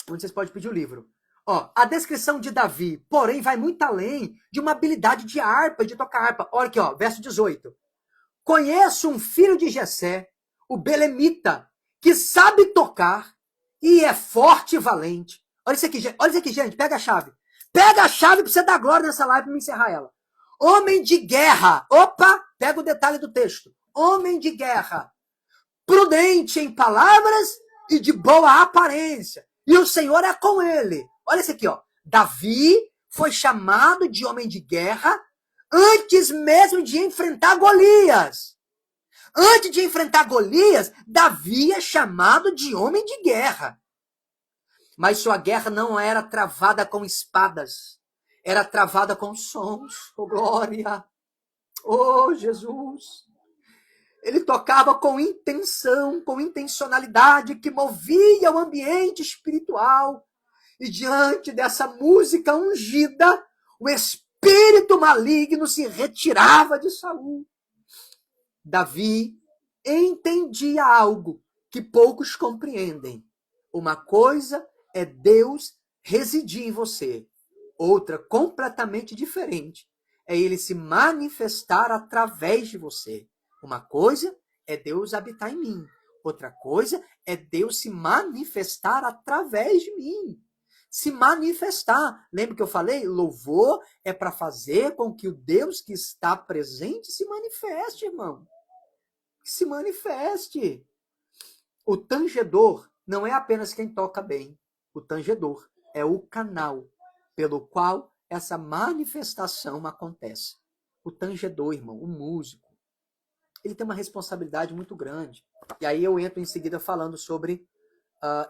Onde vocês podem pedir o livro. Ó, a descrição de Davi, porém, vai muito além de uma habilidade de harpa, de tocar harpa. Olha aqui, ó, verso 18. Conheço um filho de Jessé, o belemita, que sabe tocar e é forte e valente. Olha isso aqui, gente, pega a chave. Pega a chave para você dar glória nessa live para me encerrar ela. Homem de guerra. Opa, pega o detalhe do texto. Homem de guerra. Prudente em palavras e de boa aparência. E o Senhor é com ele. Olha isso aqui, ó. Davi foi chamado de homem de guerra antes mesmo de enfrentar Golias. Antes de enfrentar Golias, Davi é chamado de homem de guerra. Mas sua guerra não era travada com espadas. Era travada com sons. Oh, glória! Oh, Jesus! Ele tocava com intenção, com intencionalidade que movia o ambiente espiritual. E diante dessa música ungida, o espírito maligno se retirava de Saul. Davi entendia algo que poucos compreendem. Uma coisa é Deus residir em você. Outra, completamente diferente, é ele se manifestar através de você. Uma coisa é Deus habitar em mim. Outra coisa é Deus se manifestar através de mim. Se manifestar. Lembra que eu falei? Louvor é para fazer com que o Deus que está presente se manifeste, irmão. Se manifeste. O tangedor não é apenas quem toca bem. O tangedor é o canal pelo qual essa manifestação acontece. O tangedor, irmão, o músico, ele tem uma responsabilidade muito grande. E aí eu entro em seguida falando sobre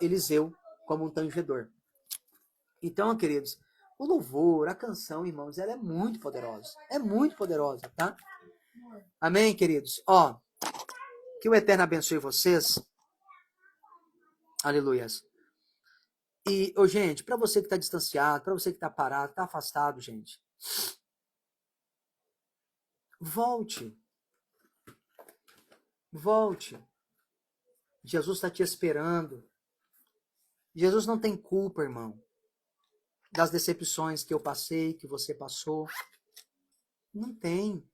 Eliseu como um tangedor. Então, queridos, o louvor, a canção, irmãos, ela é muito poderosa. É muito poderosa, tá? Amém, queridos? Ó, que o Eterno abençoe vocês. Aleluias. E, ô, gente, para você que está distanciado, para você que está parado, está afastado, gente, volte. Volte. Jesus está te esperando. Jesus não tem culpa, irmão, das decepções que eu passei, que você passou. Não tem.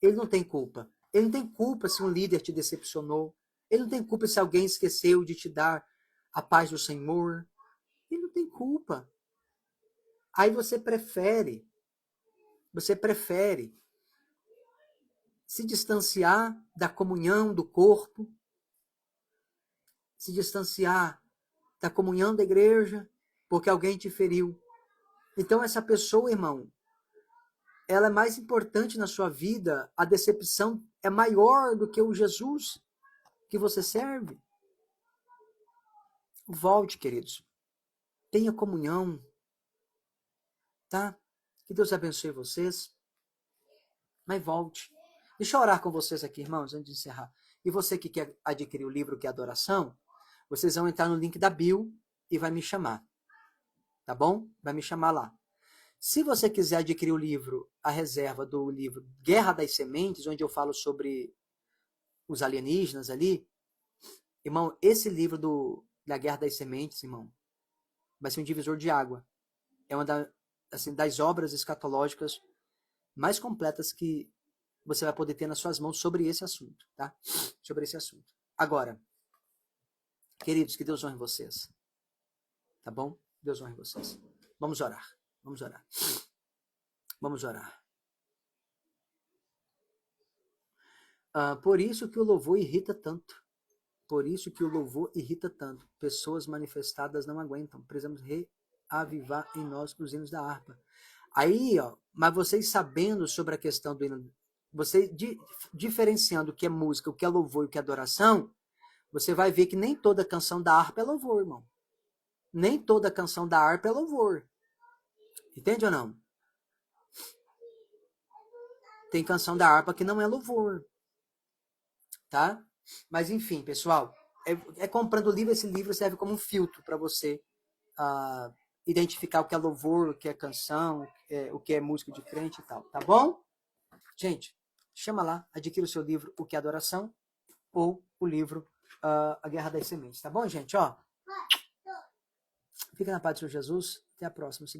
Ele não tem culpa. Ele não tem culpa se um líder te decepcionou. Ele não tem culpa se alguém esqueceu de te dar a paz do Senhor. Ele não tem culpa. Aí você prefere se distanciar da comunhão do corpo, se distanciar da comunhão da igreja, porque alguém te feriu. Então essa pessoa, irmão, ela é mais importante na sua vida, a decepção é maior do que o Jesus que você serve. Volte, queridos. Tenha comunhão, tá? Que Deus abençoe vocês. Mas volte. Deixa eu orar com vocês aqui, irmãos, antes de encerrar. E você que quer adquirir o livro que é Adoração, vocês vão entrar no link da bio e vai me chamar. Tá bom? Vai me chamar lá. Se você quiser adquirir o livro, a reserva do livro Guerra das Sementes, onde eu falo sobre os alienígenas ali, irmão, esse livro da Guerra das Sementes, irmão, vai ser um divisor de água. É uma das obras escatológicas mais completas que você vai poder ter nas suas mãos sobre esse assunto, tá? Sobre esse assunto. Agora, queridos, que Deus honre vocês. Tá bom? Deus honre vocês. Vamos orar. Vamos orar. Vamos orar. Por isso que o louvor irrita tanto. Por isso que o louvor irrita tanto. Pessoas manifestadas não aguentam. Precisamos reavivar em nós os hinos da harpa. Aí, ó, mas vocês sabendo sobre a questão do hino, você diferenciando o que é música, o que é louvor e o que é adoração, você vai ver que nem toda canção da harpa é louvor, irmão. Nem toda canção da harpa é louvor. Entende ou não? Tem canção da harpa que não é louvor. Tá? Mas enfim, pessoal, comprando o livro, esse livro serve como um filtro para você identificar o que é louvor, o que é canção, o que é música de crente e tal, tá bom? Gente, chama lá, adquira o seu livro O que é Adoração ou o livro A Guerra das Sementes, tá bom, gente? Ó, fica na paz do Senhor Jesus, até a próxima.